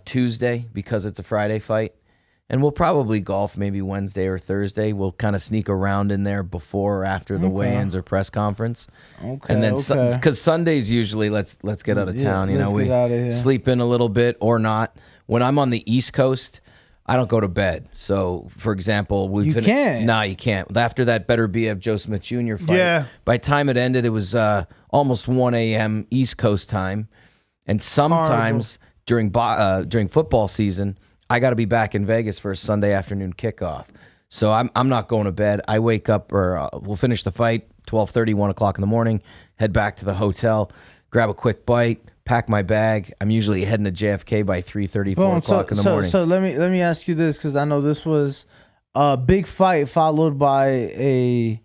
Tuesday because it's a Friday fight. And we'll probably golf maybe Wednesday or Thursday. We'll kind of sneak around in there before or after the weigh-ins or press conference. Okay. And then because Sundays usually let's get out of town. We sleep in a little bit or not. When I'm on the East Coast, I don't go to bed. So, for example, you can't. Nah, you can't. After that Better Be of Joe Smith Jr. fight, by the time it ended, it was almost 1 a.m. East Coast time. And sometimes during football season, I got to be back in Vegas for a Sunday afternoon kickoff. So I'm not going to bed. I wake up, or we'll finish the fight 12:30, 1 o'clock in the morning, head back to the hotel, grab a quick bite, pack my bag. I'm usually heading to JFK by 3:30, 4 o'clock in the morning. So let me ask you this, because I know this was a big fight followed by a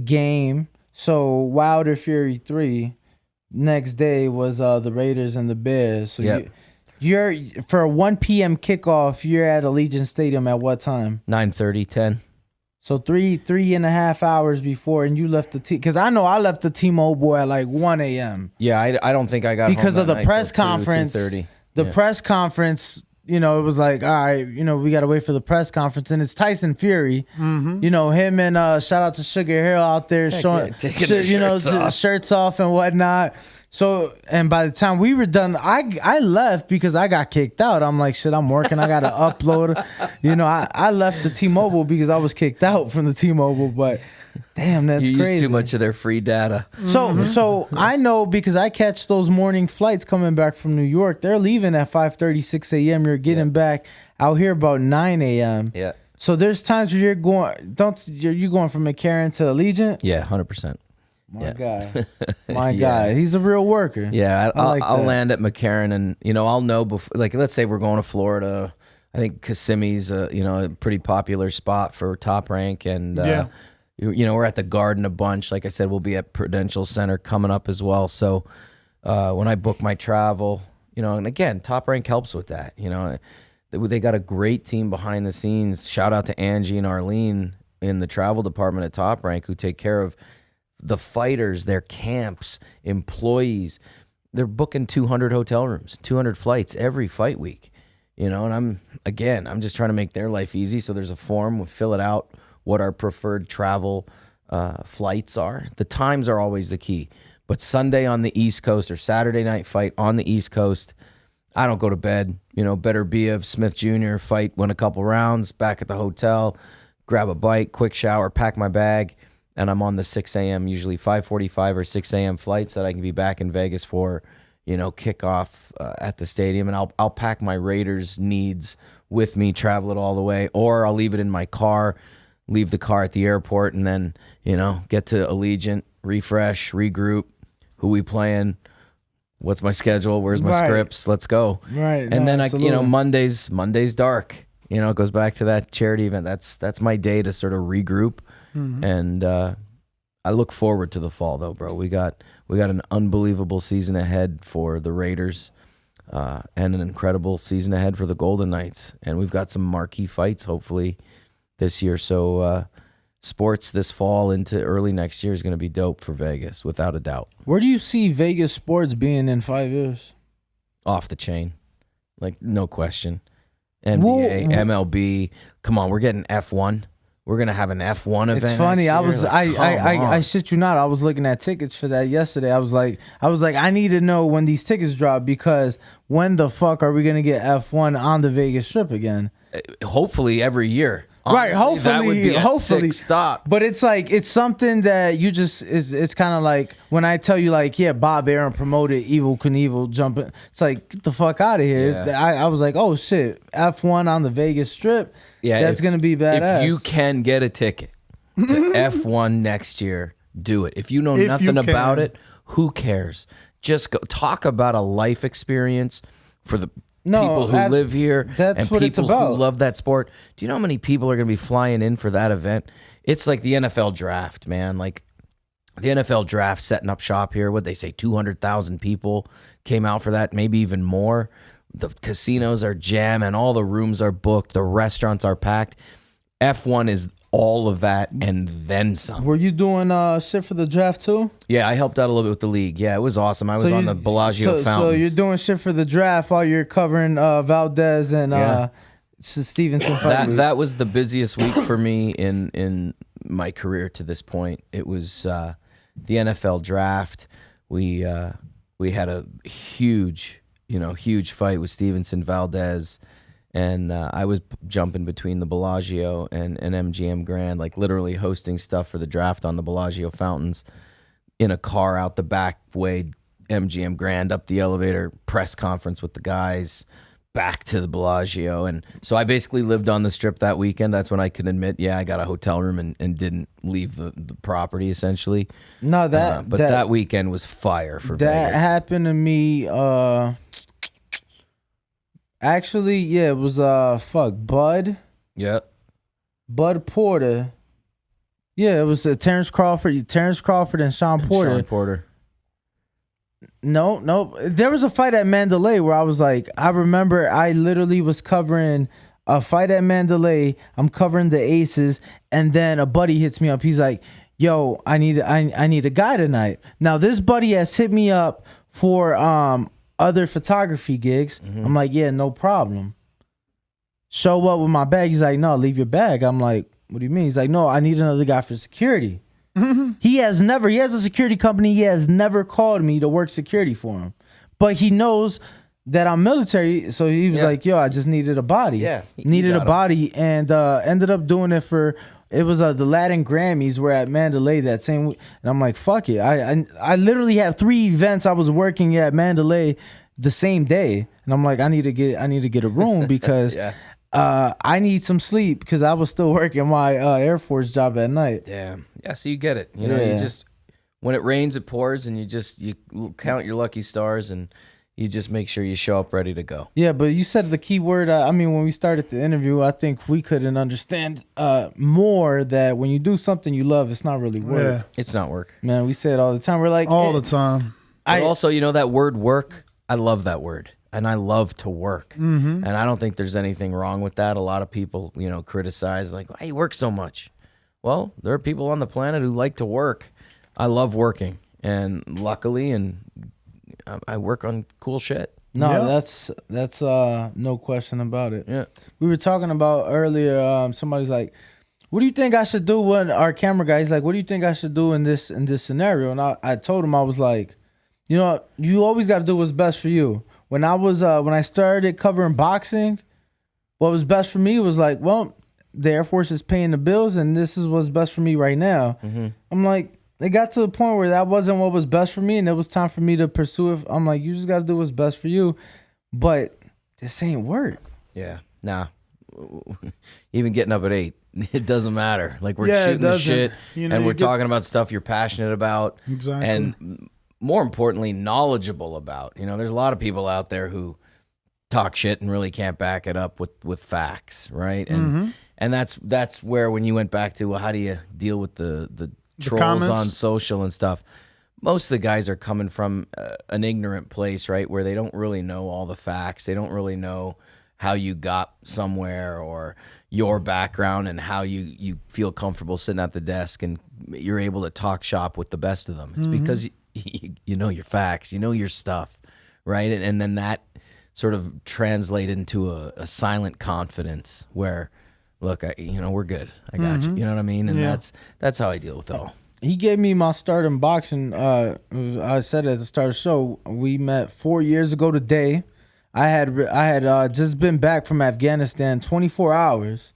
game. So Wilder Fury 3, next day was the Raiders and the Bears. So You're for a 1 p.m. kickoff, you're at Allegiant Stadium at what time? 9:30, 10. So three and a half hours before, and you left the because I know I left the T-Mobile at like 1 a.m. Yeah, I don't think I got because home of the press conference. 2:30. The press conference, it was like, all right, we got to wait for the press conference, and it's Tyson Fury. Mm-hmm. Him and shout out to Sugar Hill out there showing, shirts off and whatnot. So, and by the time we were done, I left because I got kicked out. I'm like, shit, I'm working. I got to upload. I left the T-Mobile because I was kicked out from the T-Mobile. But damn, that's crazy. You use too much of their free data. So I know because I catch those morning flights coming back from New York. They're leaving at 5:30, 6 a.m. You're getting back out here about 9 a.m. Yeah. So there's times where you're going from McCarran to Allegiant? Yeah, 100%. My guy. He's a real worker. Yeah, I'll land at McCarran, and I'll know before. Like, let's say we're going to Florida. I think Kissimmee's a pretty popular spot for Top Rank, and we're at the Garden a bunch. Like I said, we'll be at Prudential Center coming up as well. So when I book my travel, and again, Top Rank helps with that. They got a great team behind the scenes. Shout out to Angie and Arlene in the travel department at Top Rank, who take care of the fighters, their camps, employees. They're booking 200 hotel rooms, 200 flights every fight week, and I'm just trying to make their life easy. So there's a form, we fill it out, what our preferred travel flights are. The times are always the key, but Sunday on the East Coast or Saturday night fight on the East Coast, I don't go to bed. Better Be of Smith Jr. fight, win a couple rounds, back at the hotel, grab a bite, quick shower, pack my bag, and I'm on the 6 a.m., usually 5:45 or 6 a.m. flight, so that I can be back in Vegas for, kickoff at the stadium. And I'll pack my Raiders needs with me, travel it all the way, or I'll leave it in my car, leave the car at the airport, and then, get to Allegiant, refresh, regroup, who we playing, what's my schedule, where's my scripts, let's go. Right. And then Monday's dark. It goes back to that charity event. That's my day to sort of regroup. Mm-hmm. And I look forward to the fall, though, bro. We got an unbelievable season ahead for the Raiders, and an incredible season ahead for the Golden Knights. And we've got some marquee fights, hopefully, this year. So sports this fall into early next year is going to be dope for Vegas, without a doubt. Where do you see Vegas sports being in 5 years? Off the chain. Like, no question. NBA, MLB. Come on, we're getting F1. we're gonna have an F1 event. It's funny. next year. I shit you not. I was looking at tickets for that yesterday. I was like, I need to know when these tickets drop, because when the fuck are we gonna get F1 on the Vegas Strip again? Hopefully every year. Right, Honestly, that would be a hopefully sick stop. But it's like, it's something that you just, it's kind of like when I tell you, like, yeah, Bob Arum promoted Evel Knievel jumping. It's like, get the fuck out of here. Yeah. I was like, oh shit, F1 on the Vegas Strip. Yeah, that's gonna be badass. If you can get a ticket to F1 next year, do it. If you know nothing about it, who cares? Just go talk about a life experience for the people who live here and what it's people about. who love that sport. Do you know how many people are going to be flying in for that event? It's like the NFL draft, man. Like the NFL draft setting up shop here. What they say, 200,000 people came out for that, maybe even more. The casinos are jamming, all the rooms are booked, the restaurants are packed. F1 is all of that and then some. Were you doing shit for the draft too? Yeah, I helped out a little bit with the league. Yeah, it was awesome. I was on the Bellagio fountains. So you're doing shit for the draft while you're covering Valdez and Stevenson. That was the busiest week for me in my career to this point. It was the NFL draft. We had a huge fight with Stevenson Valdez. And I was jumping between the Bellagio and MGM Grand, like literally hosting stuff for the draft on the Bellagio fountains in a car out the back way, MGM Grand, up the elevator, press conference with the guys, back to the Bellagio. And so I basically lived on the Strip that weekend. That's when I could admit, yeah, I got a hotel room and didn't leave the property essentially. No, that weekend was fire for Vegas. That happened to me. Actually, yeah, it was Bud. Yep. Bud Porter. Yeah, it was Terrence Crawford and Sean Porter. No. There was a fight at Mandalay where I was like, I remember I literally was covering a fight at Mandalay. I'm covering the Aces, and then a buddy hits me up. He's like, yo, I need a guy tonight. Now this buddy has hit me up for other photography gigs. I'm like, yeah, no problem. Show up with my bag. He's like, no, leave your bag. I'm like, what do you mean? He's like, no, I need another guy for security. He has a security company. He has never called me to work security for him, but he knows that I'm military. So he was like, yo, I just needed a body. Yeah. Needed a body, and ended up doing it for, it was the Latin Grammys were at Mandalay that same week. And I'm like, fuck it. I literally had 3 events I was working at Mandalay the same day. And I'm like, I need to get a room because I need some sleep, because I was still working my Air Force job at night. Damn. Yeah, so you get it. You know, you just, when it rains, it pours, and you count your lucky stars, and you just make sure you show up ready to go. Yeah, but you said the key word. I mean, when we started the interview, I think we couldn't understand more that when you do something you love, it's not really work. Yeah. It's not work. Man, we say it all the time. We're like, all the time. But also, you know, that word work, I love that word. And I love to work. And I don't think there's anything wrong with that. A lot of people, you know, criticize, like, why you work so much? Well, there are people on the planet who like to work. I love working. And luckily, I work on cool shit. No, that's no question about it. Yeah. We were talking about earlier, somebody's like, what do you think I should do when our camera guy, he's like, what do you think I should do in this scenario? And I told him, I was like, you know, you always got to do what's best for you. When I started covering boxing, what was best for me was like, well, the Air Force is paying the bills, and this is what's best for me right now. I'm like, it got to the point where that wasn't what was best for me, and it was time for me to pursue it. I'm like, you just got to do what's best for you, but this ain't work. Yeah, nah. Even getting up at 8, it doesn't matter. Like, we're shooting the shit, you know, and we're talking about stuff you're passionate about. Exactly. And more importantly, knowledgeable about. You know, there's a lot of people out there who talk shit and really can't back it up with facts, right? And that's where, when you went back to, well, how do you deal with the trolls on social and stuff? Most of the guys are coming from an ignorant place, right, where they don't really know all the facts. They don't really know how you got somewhere or your background and how you feel comfortable sitting at the desk and you're able to talk shop with the best of them. It's because you know your facts, you know your stuff, right? And then that sort of translate into a silent confidence where look, we're good. I got you. You know what I mean? And that's how I deal with it all. He gave me my start in boxing. I said at the start of the show, we met 4 years ago today. I had just been back from Afghanistan 24 hours,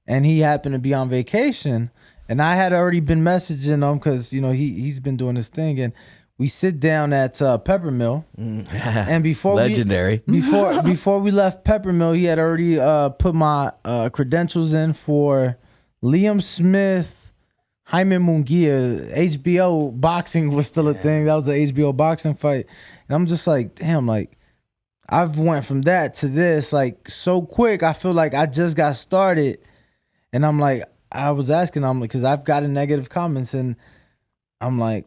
and he happened to be on vacation. And I had already been messaging him because, he's been doing his thing. And we sit down at Peppermill. And before Legendary. Before we left Peppermill, he had already put my credentials in for Liam Smith, Jaime Munguia. HBO boxing was still a thing. That was an HBO boxing fight. And I'm just like, damn, like, I've went from that to this, like, so quick. I feel like I just got started. And I'm like, I was asking him, because I've gotten negative comments, and I'm like,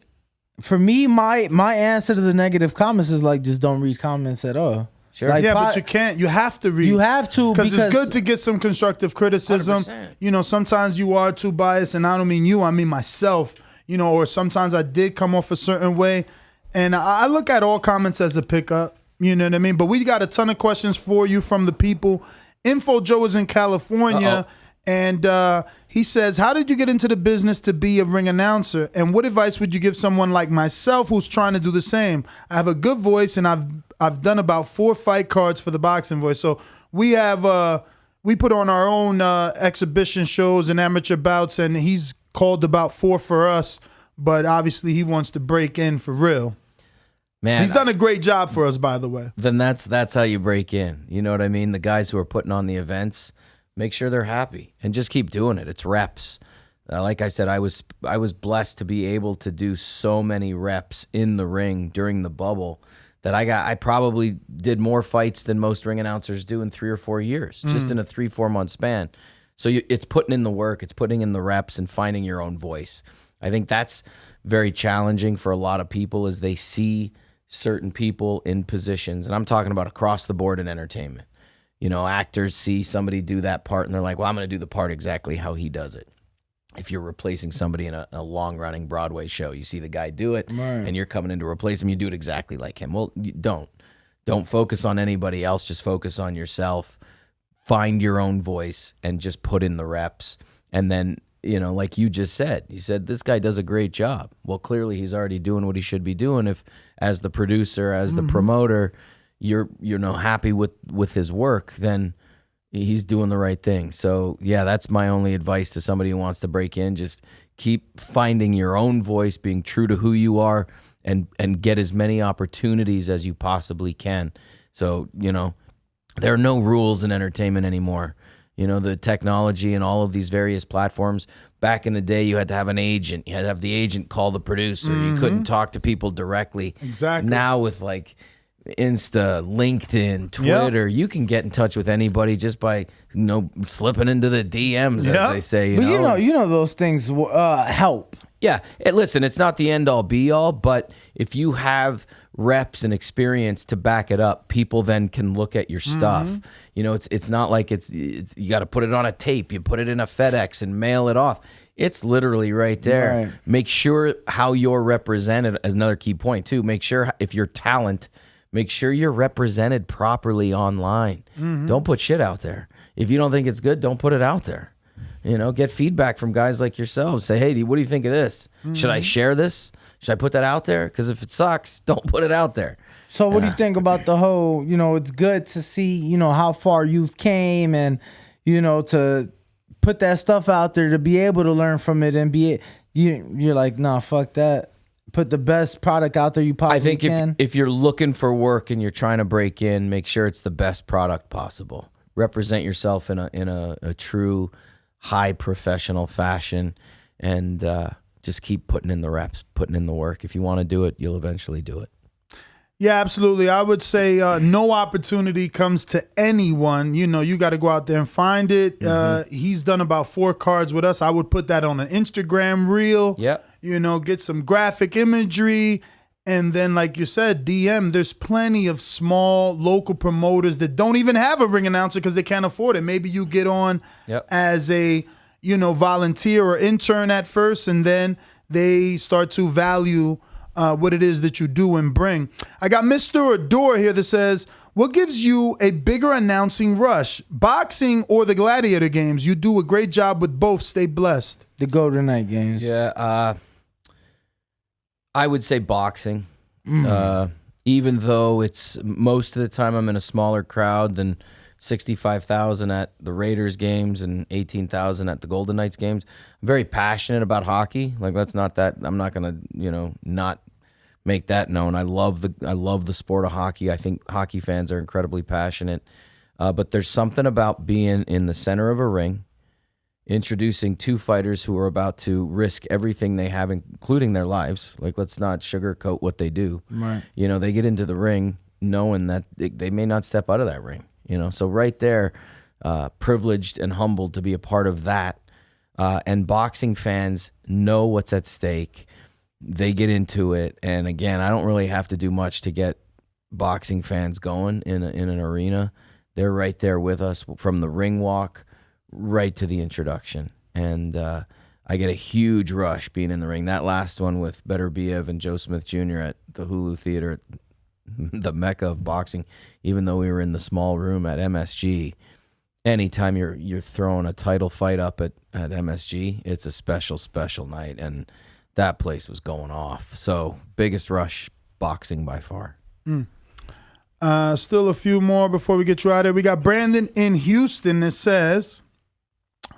for me, my answer to the negative comments is like, just don't read comments at all. Sure. Like, but you can't. You have to read. You have to, because it's good to get some constructive criticism. 100%. Sometimes you are too biased, and I don't mean you, I mean myself. Or sometimes I did come off a certain way, and I look at all comments as a pickup. You know what I mean? But we got a ton of questions for you from the people. Info Joe is in California. And he says, how did you get into the business to be a ring announcer? And what advice would you give someone like myself who's trying to do the same? I have a good voice, and I've done about 4 fight cards for the Boxing Voice. So we have we put on our own exhibition shows and amateur bouts, and he's called about 4 for us. But obviously he wants to break in for real. Man, he's done a great job for us, by the way. Then that's how you break in. You know what I mean? The guys who are putting on the events, make sure they're happy and just keep doing it. It's reps. Like I said, I was blessed to be able to do so many reps in the ring during the bubble that I probably did more fights than most ring announcers do in 3 or 4 years, just in a 3-4 month span. So it's putting in the work, it's putting in the reps and finding your own voice. I think that's very challenging for a lot of people as they see certain people in positions, and I'm talking about across the board in entertainment. Actors see somebody do that part, and they're like, well, I'm going to do the part exactly how he does it. If you're replacing somebody in a long-running Broadway show, you see the guy do it, and you're coming in to replace him, you do it exactly like him. Well, don't focus on anybody else. Just focus on yourself. Find your own voice and just put in the reps. And then, like you just said, you said, this guy does a great job. Well, clearly he's already doing what he should be doing. If, as the producer, as the promoter, you're happy with his work, then he's doing the right thing. So yeah, that's my only advice to somebody who wants to break in. Just keep finding your own voice, being true to who you are, and get as many opportunities as you possibly can. So, there are no rules in entertainment anymore. The technology and all of these various platforms. Back in the day, you had to have an agent. You had to have the agent call the producer. You couldn't talk to people directly. Exactly. Now with like Insta, LinkedIn, Twitter, you can get in touch with anybody just by slipping into the DMs, as they say. But those things help. Yeah, listen, it's not the end all be all, but if you have reps and experience to back it up, people then can look at your stuff. It's not like it's you got to put it on a tape. You put it in a FedEx and mail it off. It's literally right there. Right. Make sure how you're represented is another key point too. Make sure if you're talent, make sure you're represented properly online. Don't put shit out there. If you don't think it's good, don't put it out there. Get feedback from guys like yourselves. Say, hey, what do you think of this? Should I share this? Should I put that out there? Because if it sucks, don't put it out there. So what do you think about the whole, it's good to see, how far you've came, and, to put that stuff out there, to be able to learn from it, and you're like, nah, fuck that. Put the best product out there you possibly can. I think if you're looking for work and you're trying to break in, make sure it's the best product possible. Represent yourself in a true high professional fashion, and just keep putting in the reps, putting in the work. If you want to do it, you'll eventually do it. Yeah, absolutely. I would say no opportunity comes to anyone. You got to go out there and find it. He's done about 4 cards with us. I would put that on an Instagram reel. Yep. Get some graphic imagery. And then, like you said, DM, there's plenty of small local promoters that don't even have a ring announcer because they can't afford it. Maybe you get on as a, volunteer or intern at first, and then they start to value what it is that you do and bring. I got Mr. Adore here that says, what gives you a bigger announcing rush, boxing or the gladiator games? You do a great job with both. Stay blessed. The Golden Night games. Yeah, I would say boxing. Even though it's most of the time I'm in a smaller crowd than 65,000 at the Raiders games and 18,000 at the Golden Knights games. I'm very passionate about hockey. Like that's not that I'm not gonna not make that known. I love the sport of hockey. I think hockey fans are incredibly passionate. But there's something about being in the center of a ring, introducing two fighters who are about to risk everything they have, including their lives. Like, let's not sugarcoat what they do. Right. They get into the ring knowing that they may not step out of that ring. So right there, privileged and humbled to be a part of that. And boxing fans know what's at stake. They get into it. And again, I don't really have to do much to get boxing fans going in an arena. They're right there with us from the ring walk right to the introduction. And I get a huge rush being in the ring. That last one with Beterbiev and Joe Smith Jr. at the Hulu Theater, the mecca of boxing, even though we were in the small room at MSG, anytime you're throwing a title fight up at MSG, it's a special night. And that place was going off. So biggest rush, boxing by far. Still a few more before we get you out of there. We got Brandon in Houston that says,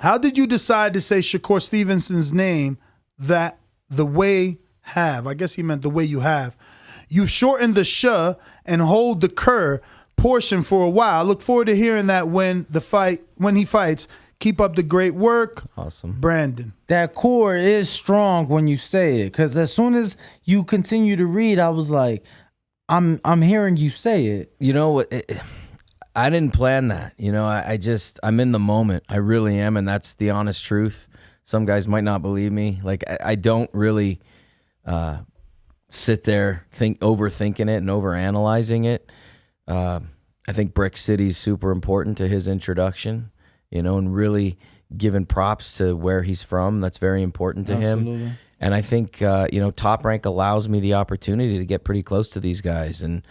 how did you decide to say Shakur Stevenson's name the way have? I guess he meant the way you have. You've shortened the sh and hold the cur portion for a while. Look forward to hearing that when he fights. Keep up the great work. Awesome. Brandon. That core is strong when you say it, because as soon as you continue to read, I was like, I'm hearing you say it. You know what? I didn't plan that. I'm in the moment. I really am, and that's the honest truth. Some guys might not believe me. Like I don't really sit there overthinking it and overanalyzing it. I think Brick City's super important to his introduction, and really giving props to where he's from. That's very important to him. And I think, Top Rank allows me the opportunity to get pretty close to these guys and,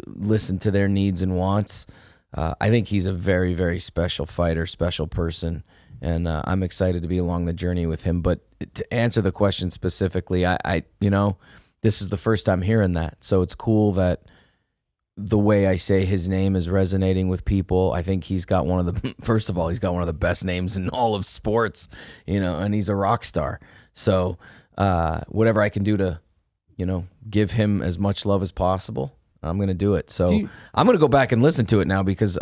listen to their needs and wants. I think he's a very, very special fighter, special person. And I'm excited to be along the journey with him. But to answer the question specifically, I this is the first time hearing that. So it's cool that the way I say his name is resonating with people. I think he's got first of all, he's got one of the best names in all of sports, and he's a rock star. So whatever I can do to, give him as much love as possible, I'm going to do it. So I'm going to go back and listen to it now because,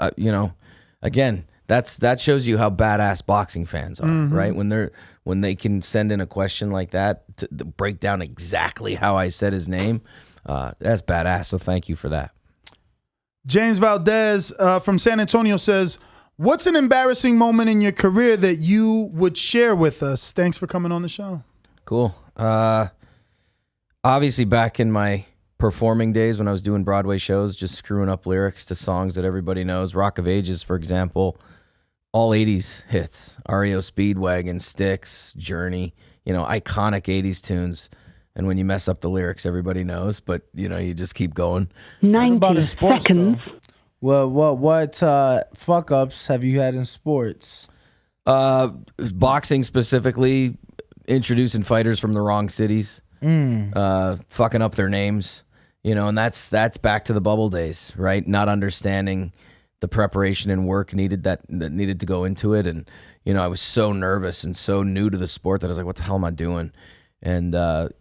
again, that shows you how badass boxing fans are, right? When they can send in a question like that to break down exactly how I said his name, that's badass. So thank you for that. James Valdez from San Antonio says, what's an embarrassing moment in your career that you would share with us? Thanks for coming on the show. Cool. Obviously, back in my performing days when I was doing Broadway shows, just screwing up lyrics to songs that everybody knows. Rock of Ages, for example, all 80s hits. REO Speedwagon, Styx, Journey, iconic 80s tunes. And when you mess up the lyrics, everybody knows, but you just keep going. 90 seconds. Well, what fuck ups have you had in sports? Boxing specifically, introducing fighters from the wrong cities, fucking up their names, and that's back to the bubble days, right? Not understanding the preparation and work that needed to go into it, and I was so nervous and so new to the sport that I was like, what the hell am I doing? And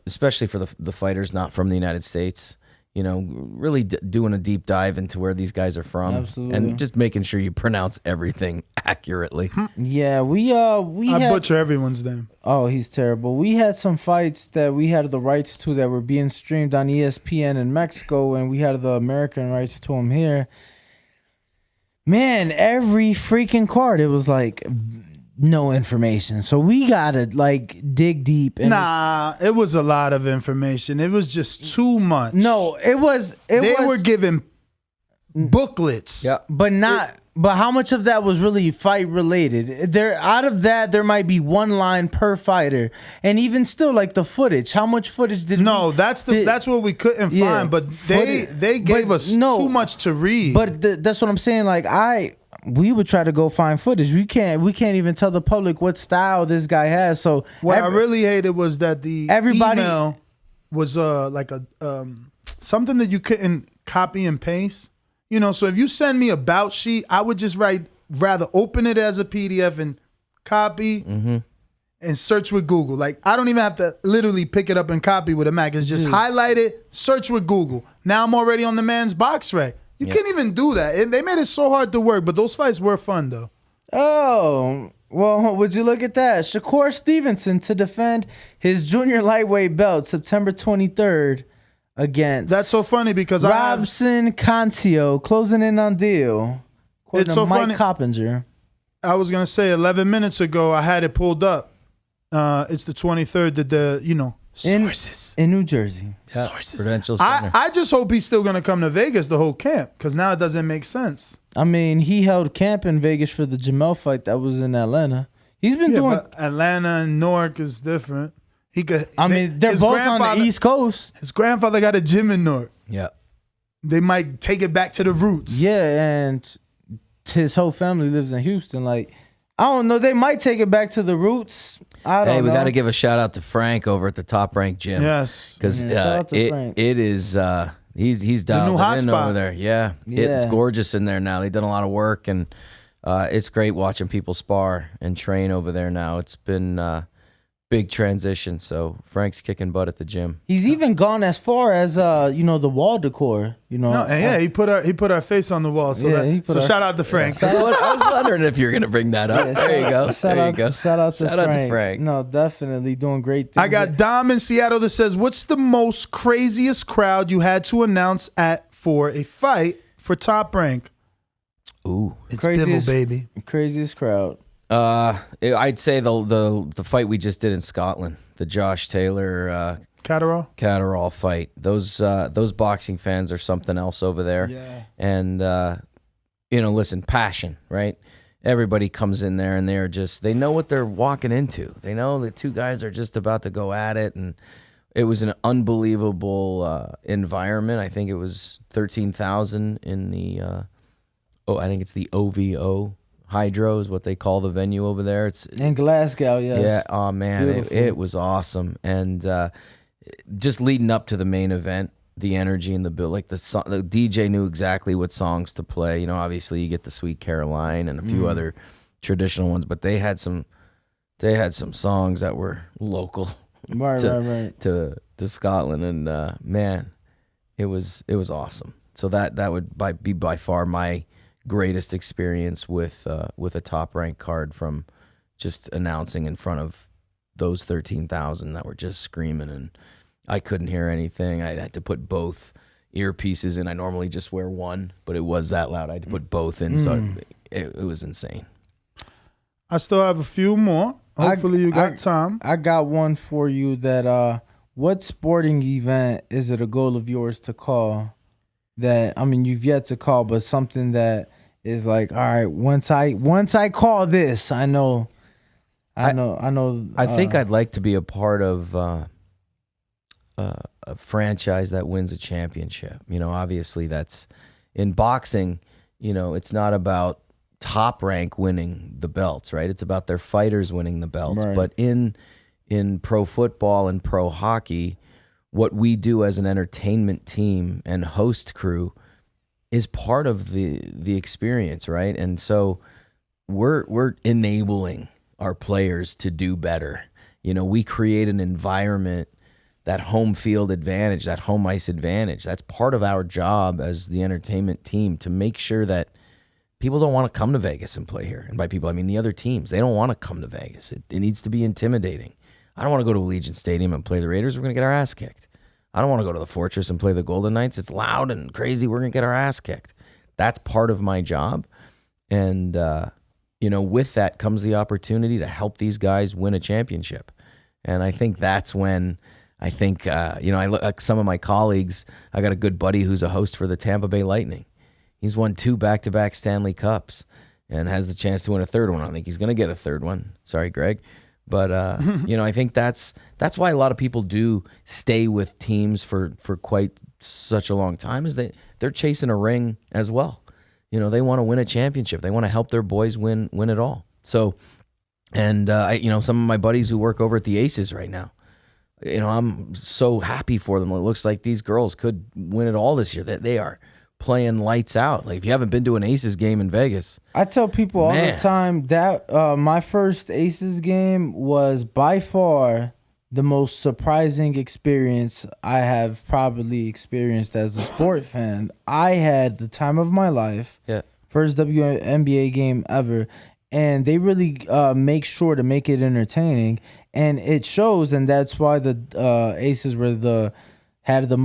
especially for the fighters not from the United States, really doing a deep dive into where these guys are from. Absolutely. And just making sure you pronounce everything accurately. Yeah, I butcher everyone's name. Oh, he's terrible. We had some fights that we had the rights to that were being streamed on ESPN in Mexico, and we had the American rights to them here. Man, every freaking card, it was like no information. So we gotta dig deep. And it was a lot of information. It was just too much. No, they were given booklets. Yeah, but not But how much of that was really fight related? Out of that, there might be one line per fighter, and even still, like the footage. How much footage did? That's what we couldn't find. But they gave us too much to read. But that's what I'm saying. Like we would try to go find footage. We can't even tell the public what style this guy has. So what I really hated was that everybody email was like a something that you couldn't copy and paste. You know, so if you send me about sheet, I would just rather open it as a PDF and copy and search with Google. Like, I don't even have to literally pick it up and copy with a Mac. It's just highlight it, search with Google. Now I'm already on the man's box rack. You can't even do that. They made it so hard to work, but those fights were fun, though. Oh, well, would you look at that? Shakur Stevenson to defend his junior lightweight belt September 23rd. Against That's so funny because Robson Cancio closing in on deal. It's so Mike funny. Coppinger. I was gonna say 11 minutes ago I had it pulled up. It's the 23rd. That sources in New Jersey. Sources. Prudential Center. I just hope he's still gonna come to Vegas the whole camp because now it doesn't make sense. I mean, he held camp in Vegas for the Jamel fight that was in Atlanta. He's been doing. But Atlanta and Newark is different. They're both on the East Coast. His grandfather got a gym in Newark. Yeah. They might take it back to the roots. Yeah, and his whole family lives in Houston. Like, I don't know. They might take it back to the roots. I don't know. Hey, we got to give a shout out to Frank over at the Top Rank Gym. Yes. Because Frank. it is, he's dialed hot in spot. over there. Yeah. It's gorgeous in there now. They've done a lot of work, and it's great watching people spar and train over there now. It's been big transition. So Frank's kicking butt at the gym. He's even gone as far as the wall decor. He put our face on the wall. So shout out to Frank. I was wondering if you're gonna bring that up. There you go. Shout out to Frank. No, definitely doing great things. I got Dom in Seattle that says, "What's the most craziest crowd you had to announce for a fight for Top Rank?" Ooh, it's Bivol, baby. Craziest crowd. I'd say the fight we just did in Scotland, the Josh Taylor Catterall fight. Those boxing fans are something else over there. Yeah. And listen, passion, right? Everybody comes in there and they know what they're walking into. They know the two guys are just about to go at it, and it was an unbelievable environment. I think it was 13,000 in the I think it's the OVO. Hydro is what they call the venue over there. It's in Glasgow, yes. Yeah. Oh man, it was awesome. And just leading up to the main event, the energy in the build, like the DJ knew exactly what songs to play. Obviously you get the Sweet Caroline and a few other traditional ones, but they had some songs that were local, right, to Scotland, and man, it was awesome. So that would be by far my greatest experience with a Top Rank card, from just announcing in front of those 13,000 that were just screaming, and I couldn't hear anything. I had to put both earpieces in. I normally just wear one, but it was that loud. I had to put both in, so it was insane. I still have a few more. Hopefully you got time. I got one for you that what sporting event is it a goal of yours to call that, you've yet to call, but something that is like, all right, once I call this, I know. I think I'd like to be a part of a franchise that wins a championship. Obviously that's in boxing. It's not about Top Rank winning the belts, right? It's about their fighters winning the belts. Right. But in pro football and pro hockey, what we do as an entertainment team and host crew is part of the experience, right? And so we're enabling our players to do better. We create an environment, that home field advantage, that home ice advantage. That's part of our job as the entertainment team, to make sure that people don't want to come to Vegas and play here. And by people, I mean the other teams. They don't want to come to Vegas. It needs to be intimidating. I don't want to go to Allegiant Stadium and play the Raiders. We're going to get our ass kicked. I don't want to go to the Fortress and play the Golden Knights. It's loud and crazy. We're going to get our ass kicked. That's part of my job. And, with that comes the opportunity to help these guys win a championship. And I think that's when I look at some of my colleagues. I got a good buddy who's a host for the Tampa Bay Lightning. He's won 2 back-to-back Stanley Cups and has the chance to win a third one. I don't think he's going to get a third one. Sorry, Greg. But, I think that's why a lot of people do stay with teams for quite such a long time, is they're chasing a ring as well. They want to win a championship. They want to help their boys win it all. So, and, some of my buddies who work over at the Aces right now, I'm so happy for them. It looks like these girls could win it all this year. That they are playing lights out. Like, if you haven't been to an Aces game in Vegas, I tell people all the time that my first Aces game was by far the most surprising experience I have probably experienced as a sport fan. I had the time of my life. Yeah. First WNBA game ever. And they really make sure to make it entertaining. And it shows, and that's why the Aces had the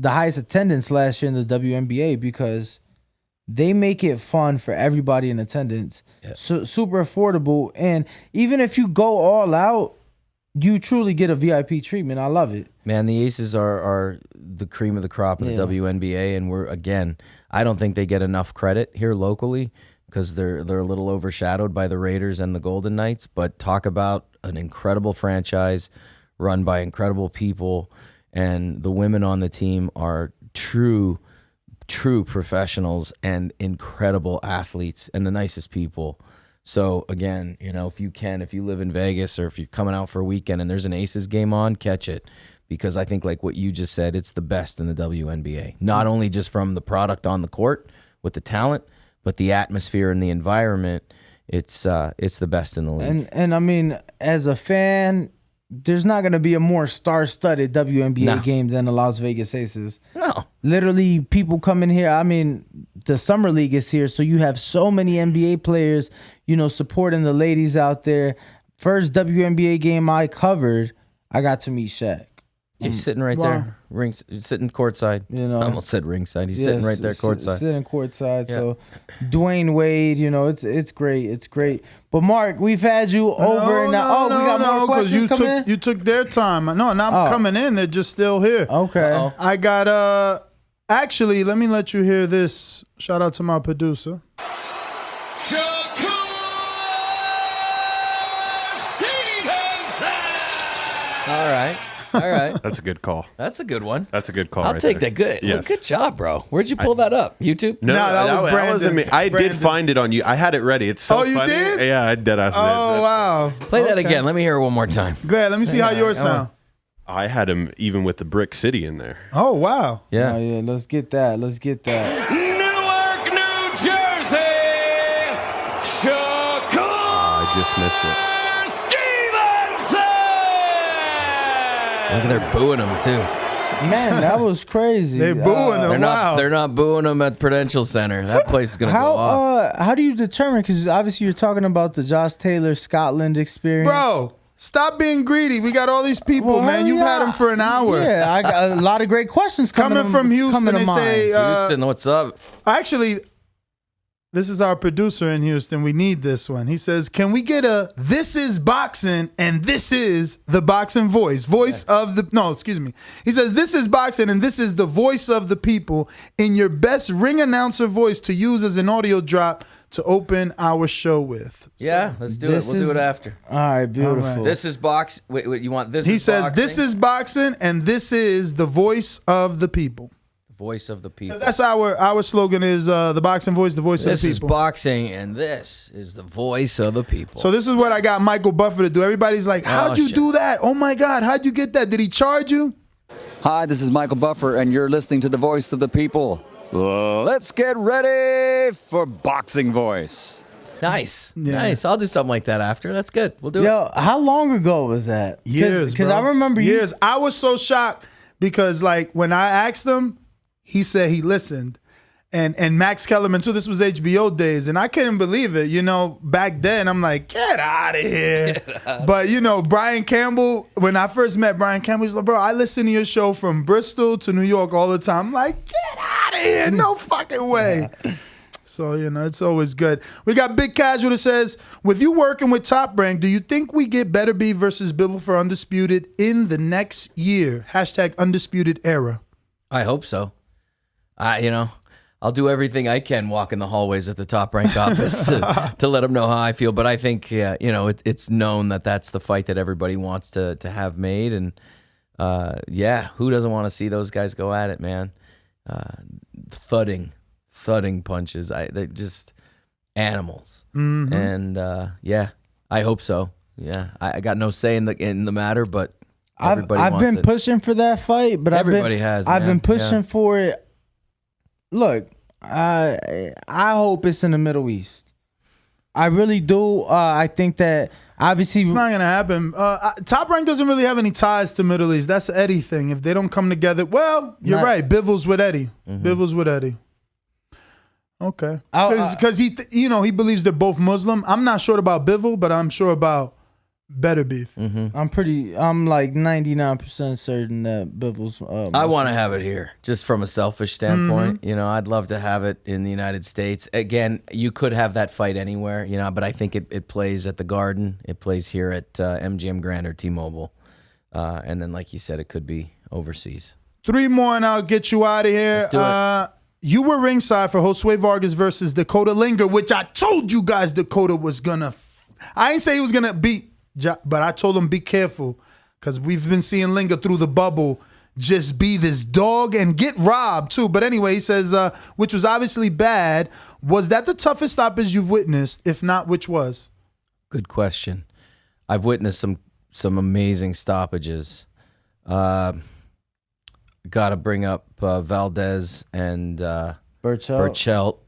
highest attendance last year in the WNBA, because they make it fun for everybody in attendance. Yeah. So, super affordable, and even if you go all out, you truly get a VIP treatment. I love it. Man, the Aces are the cream of the crop of the WNBA, and I don't think they get enough credit here locally, because they're a little overshadowed by the Raiders and the Golden Knights. But talk about an incredible franchise run by incredible people, and the women on the team are true professionals and incredible athletes and the nicest people. So again, if you live in Vegas, or if you're coming out for a weekend and there's an Aces game on, catch it, because I think, like what you just said, it's the best in the WNBA. Not only just from the product on the court with the talent, but the atmosphere and the environment. It's the best in the league. And I mean, as a fan, there's not going to be a more star-studded WNBA game than the Las Vegas Aces. No. Literally, people come in here. I mean, the Summer League is here, so you have so many NBA players, supporting the ladies out there. First WNBA game I covered, I got to meet Shaq. He's sitting right there, sitting courtside. I almost said ringside. He's sitting right there courtside. Sitting courtside. Yeah. So, Dwayne Wade, it's great. It's great. But Mark, we've had you over now. We got more questions coming in? You took their time. No, not coming in. They're just still here. Okay. Uh-oh. I got actually, let me let you hear this. Shout out to my producer. All right. That's a good call. That's a good one. That's a good call. I'll take that. Good. Yes. Good job, bro. Where'd you pull that up? YouTube? No, that was Brandon. Wasn't me. I Brandon. did find it on you. I had it ready. It's so funny. You did? Yeah, I did. Oh, wow. Play that again. Let me hear it one more time. Go ahead. Let me see how yours sound. I had him even with the Brick City in there. Oh, wow. Yeah. Oh, yeah. Let's get that. Newark, New Jersey. Shakur. I just missed it. Look, they're booing him too. Man, that was crazy. They're booing him. They're not booing him at Prudential Center. That place is gonna go off. How do you determine? Because obviously you're talking about the Josh Taylor Scotland experience, bro. Stop being greedy. We got all these people, man. You've had them for an hour. Yeah, I got a lot of great questions coming from Houston. They say, Houston, what's up? Actually, this is our producer in Houston. We need this one. He says, can we get a "This is boxing" and "This is the boxing voice"? Excuse me. He says, "This is boxing and this is the voice of the people" in your best ring announcer voice to use as an audio drop to open our show with. Yeah, let's do it. We'll do it after. All right, beautiful. All right. This is box. Wait, you want this? He says, "This is boxing and this is the voice of the people." Voice of the people. That's our slogan is the boxing voice, the voice of the people. This is boxing, and this is the voice of the people. So this is what I got Michael Buffer to do. Everybody's like, how'd you do that? Oh my God, how'd you get that? Did he charge you? Hi, this is Michael Buffer, and you're listening to the voice of the people. Let's get ready for Boxing Voice. Nice. Yeah. Nice. I'll do something like that after. That's good. We'll do it. Yo, how long ago was that? Years, because I remember years. I was so shocked because when I asked him, he said he listened. And Max Kellerman too. This was HBO days, and I couldn't believe it. Back then I'm like, get out of here. But Brian Campbell. When I first met Brian Campbell, he's like, bro, I listen to your show from Bristol to New York all the time. I'm like, get out of here, no fucking way. So it's always good. We got Big Casual that says, with you working with Top Rank, do you think we get Better Be versus Bibble for Undisputed in the next year? #Undisputed era. I hope so. I'll do everything I can walk in the hallways at the Top Rank office to let them know how I feel. But I think, it's known that that's the fight that everybody wants to have made. And, who doesn't want to see those guys go at it, man? Thudding punches. They're just animals. Mm-hmm. And, I hope so. Yeah, I got no say in the matter, but everybody I've wants been it. pushing for that fight, but Everybody has, I've man. been pushing Yeah. for it. Look, I hope it's in the Middle East. I really do. I think that obviously It's not going to happen. Top Rank doesn't really have any ties to Middle East. That's an Eddie thing. If they don't come together, well, you're right. Bivens with Eddie. Bivens with Eddie. Okay. Because he believes they're both Muslim. I'm not sure about Bivol, but I'm sure about Better Beef. I'm like 99% certain that Bivel's. I want to have it here, just from a selfish standpoint. I'd love to have it in the United States. Again, you could have that fight anywhere, but I think it plays at the Garden. It plays here at MGM Grand or T-Mobile. And then, like you said, it could be overseas. 3 more and I'll get you out of here. Let's do it. You were ringside for Josue Vargas versus Dakota Linger, which I told you guys Dakota was going to... I ain't say he was going to beat... But I told him be careful because we've been seeing Linger through the bubble just be this dog and get robbed too. But anyway, he says, which was obviously bad. Was that the toughest stoppage you've witnessed? If not, which was? Good question. I've witnessed some amazing stoppages. Got to bring up Valdez and Burchelt.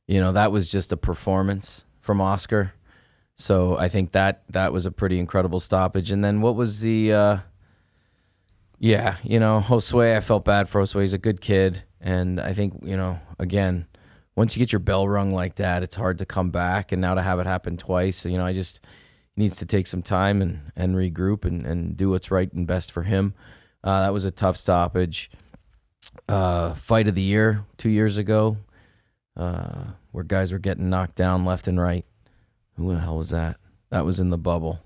That was just a performance from Oscar. So I think that was a pretty incredible stoppage. And then what was the, Josue, I felt bad for Josue. He's a good kid. And I think, again, once you get your bell rung like that, it's hard to come back. And now to have it happen twice, he needs to take some time and regroup and do what's right and best for him. That was a tough stoppage. Fight of the year 2 years ago, where guys were getting knocked down left and right. Who the hell was that? That was in the bubble.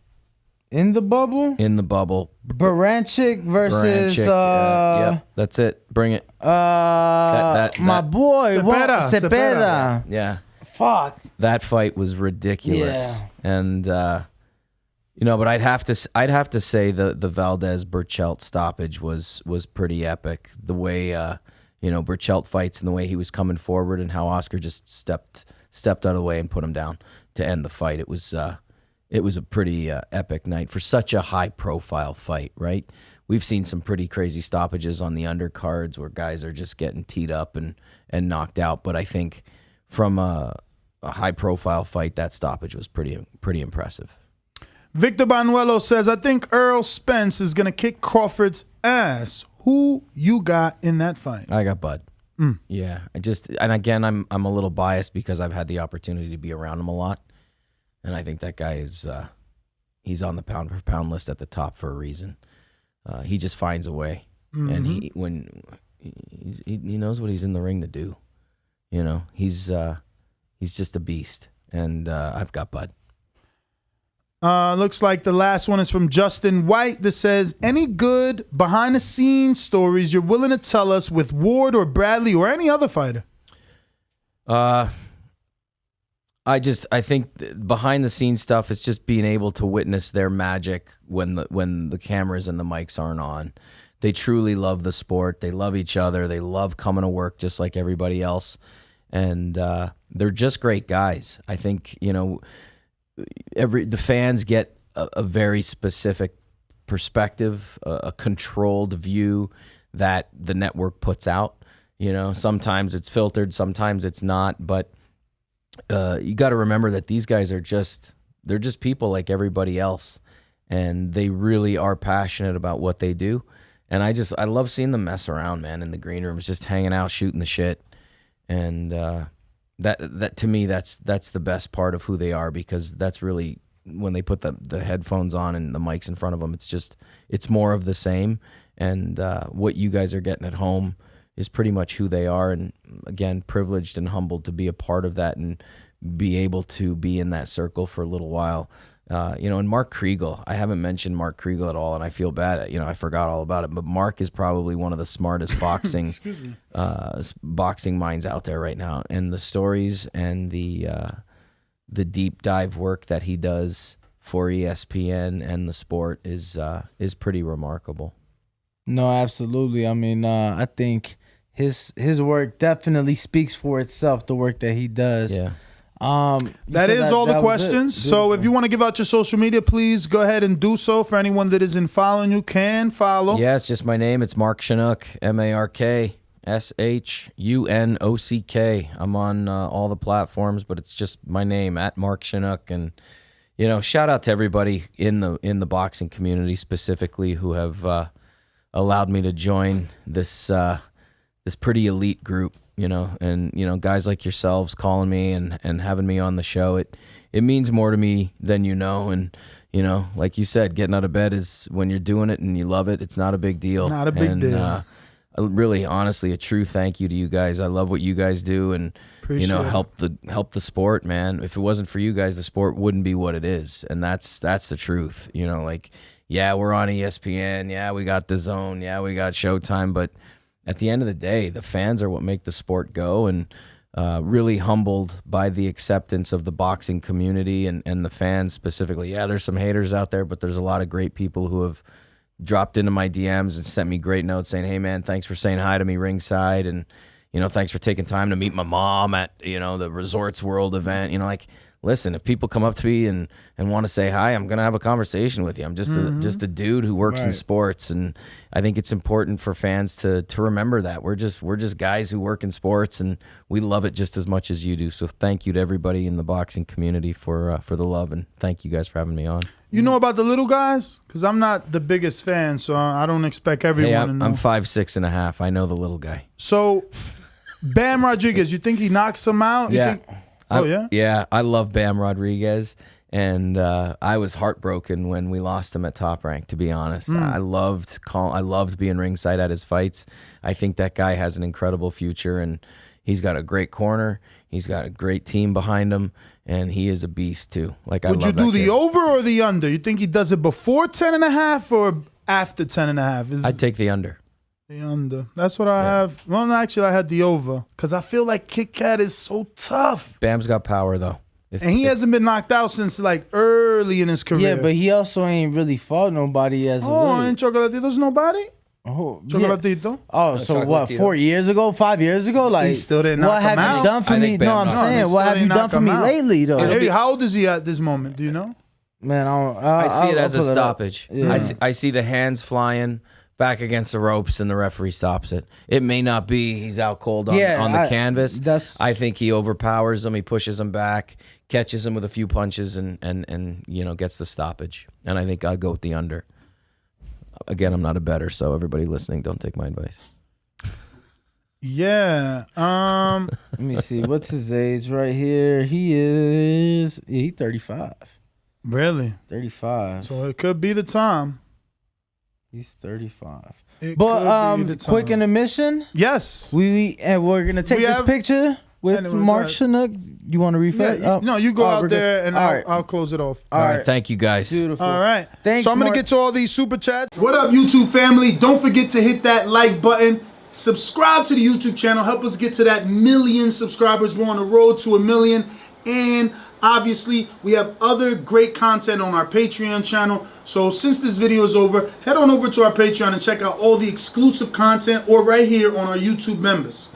In the bubble? In the bubble. Baranchik versus... Yep, that's it. Bring it. My boy. Cepeda. Yeah. Fuck. That fight was ridiculous. Yeah. And, but I'd have to say the Valdez Burchelt stoppage was pretty epic. The way, Burchelt fights and the way he was coming forward and how Oscar just stepped out of the way and put him down to end the fight. It was a pretty epic night for such a high-profile fight, right? We've seen some pretty crazy stoppages on the undercards where guys are just getting teed up and knocked out. But I think from a high-profile fight, that stoppage was pretty impressive. Victor Banuelo says, I think Earl Spence is going to kick Crawford's ass. Who you got in that fight? I got Bud. Yeah, and again, I'm a little biased because I've had the opportunity to be around him a lot, and I think that guy is he's on the pound for pound list at the top for a reason. He just finds a way, and he knows what he's in the ring to do. He's just a beast, and I've got Bud. Looks like the last one is from Justin White that says, any good behind-the-scenes stories you're willing to tell us with Ward or Bradley or any other fighter? I think behind-the-scenes stuff is just being able to witness their magic when the cameras and the mics aren't on. They truly love the sport. They love each other. They love coming to work just like everybody else. And they're just great guys. I think, the fans get a very specific perspective, a controlled view that the network puts out. Sometimes it's filtered, sometimes it's not, but you got to remember that these guys they're just people like everybody else, and they really are passionate about what they do. And I love seeing them mess around, man, in the green rooms, just hanging out, shooting the shit. And that to me, that's the best part of who they are, because that's really when they put the headphones on and the mics in front of them, it's more of the same. And what you guys are getting at home is pretty much who they are. And again, privileged and humbled to be a part of that and be able to be in that circle for a little while. And Mark Kriegel, I haven't mentioned Mark Kriegel at all, and I feel bad. I forgot all about it. But Mark is probably one of the smartest boxing minds out there right now. And the stories and the deep dive work that he does for ESPN and the sport is pretty remarkable. No, absolutely. I mean, I think his work definitely speaks for itself. The work that he does. Yeah. That is all the questions. So if you want to give out your social media, please go ahead and do so. For anyone that isn't following you, can follow. Yeah, it's just my name. It's Mark Shunock, MarkShunock. I'm on all the platforms, but it's just my name, at Mark Shunock. And shout out to everybody in the boxing community specifically who have allowed me to join this pretty elite group. And guys like yourselves calling me and having me on the show, it means more to me than and like you said, getting out of bed is when you're doing it and you love it, it's not a big deal. Not a big deal. Really, honestly, a true thank you to you guys. I love what you guys do, and help the sport, man. If it wasn't for you guys, the sport wouldn't be what it is, and that's the truth. Yeah, we're on ESPN, yeah, we got Dazn, yeah, we got Showtime, but at the end of the day, the fans are what make the sport go, and really humbled by the acceptance of the boxing community and the fans specifically. Yeah, there's some haters out there, but there's a lot of great people who have dropped into my DMs and sent me great notes saying, hey, man, thanks for saying hi to me ringside, and, thanks for taking time to meet my mom at, the Resorts World event. Listen, if people come up to me and want to say hi, I'm going to have a conversation with you. I'm just a dude who works in sports, and I think it's important for fans to remember that. We're just guys who work in sports, and we love it just as much as you do. So thank you to everybody in the boxing community for the love, and thank you guys for having me on. You know about the little guys? Because I'm not the biggest fan, so I don't expect everyone to know. I'm 5'6.5". I know the little guy. So, Bam Rodriguez, you think he knocks him out? Yeah. Yeah? Yeah, I love Bam Rodriguez, and I was heartbroken when we lost him at Top Rank, to be honest. I loved being ringside at his fights. I think that guy has an incredible future, and he's got a great corner. He's got a great team behind him, and he is a beast too. Would you do the over or the under? You think he does it before 10.5 or after 10.5? I'd take the under. The under. That's what I have. Well, actually, I had the over because I feel like Kit Kat is so tough. Bam's got power, though. And he hasn't been knocked out since early in his career. Yeah, but he also ain't really fought nobody as of late. And Chocolatito's nobody? Oh, Chocolatito? Yeah. Oh, so what, 4 years ago, 5 years ago? He still didn't knock him out. What have you done for me? No, I'm saying, what have you done for me lately, though? Hey, how old is he at this moment? Do you know? Man, I see it as a stoppage. Yeah. I see the hands flying back against the ropes, and the referee stops it. It may not be he's out cold on the canvas. I think he overpowers him. He pushes him back, catches him with a few punches, and gets the stoppage. And I think I'll go with the under. Again, I'm not a bettor, so everybody listening, don't take my advice. Yeah. Let me see. What's his age right here? He's 35. Really? 35. So it could be the time. He's 35. Quick intermission. Yes. We're gonna take this picture with Mark Shunock. You want to refresh? Yeah, no, you go out there and I'll close it off. All right. Thank you, guys. Beautiful. All right. Thanks. So I'm gonna get to all these super chats. What up, YouTube family? Don't forget to hit that like button. Subscribe to the YouTube channel. Help us get to that 1 million subscribers. We're on the road to 1 million. And obviously, we have other great content on our Patreon channel. So since this video is over, head on over to our Patreon and check out all the exclusive content or right here on our YouTube members.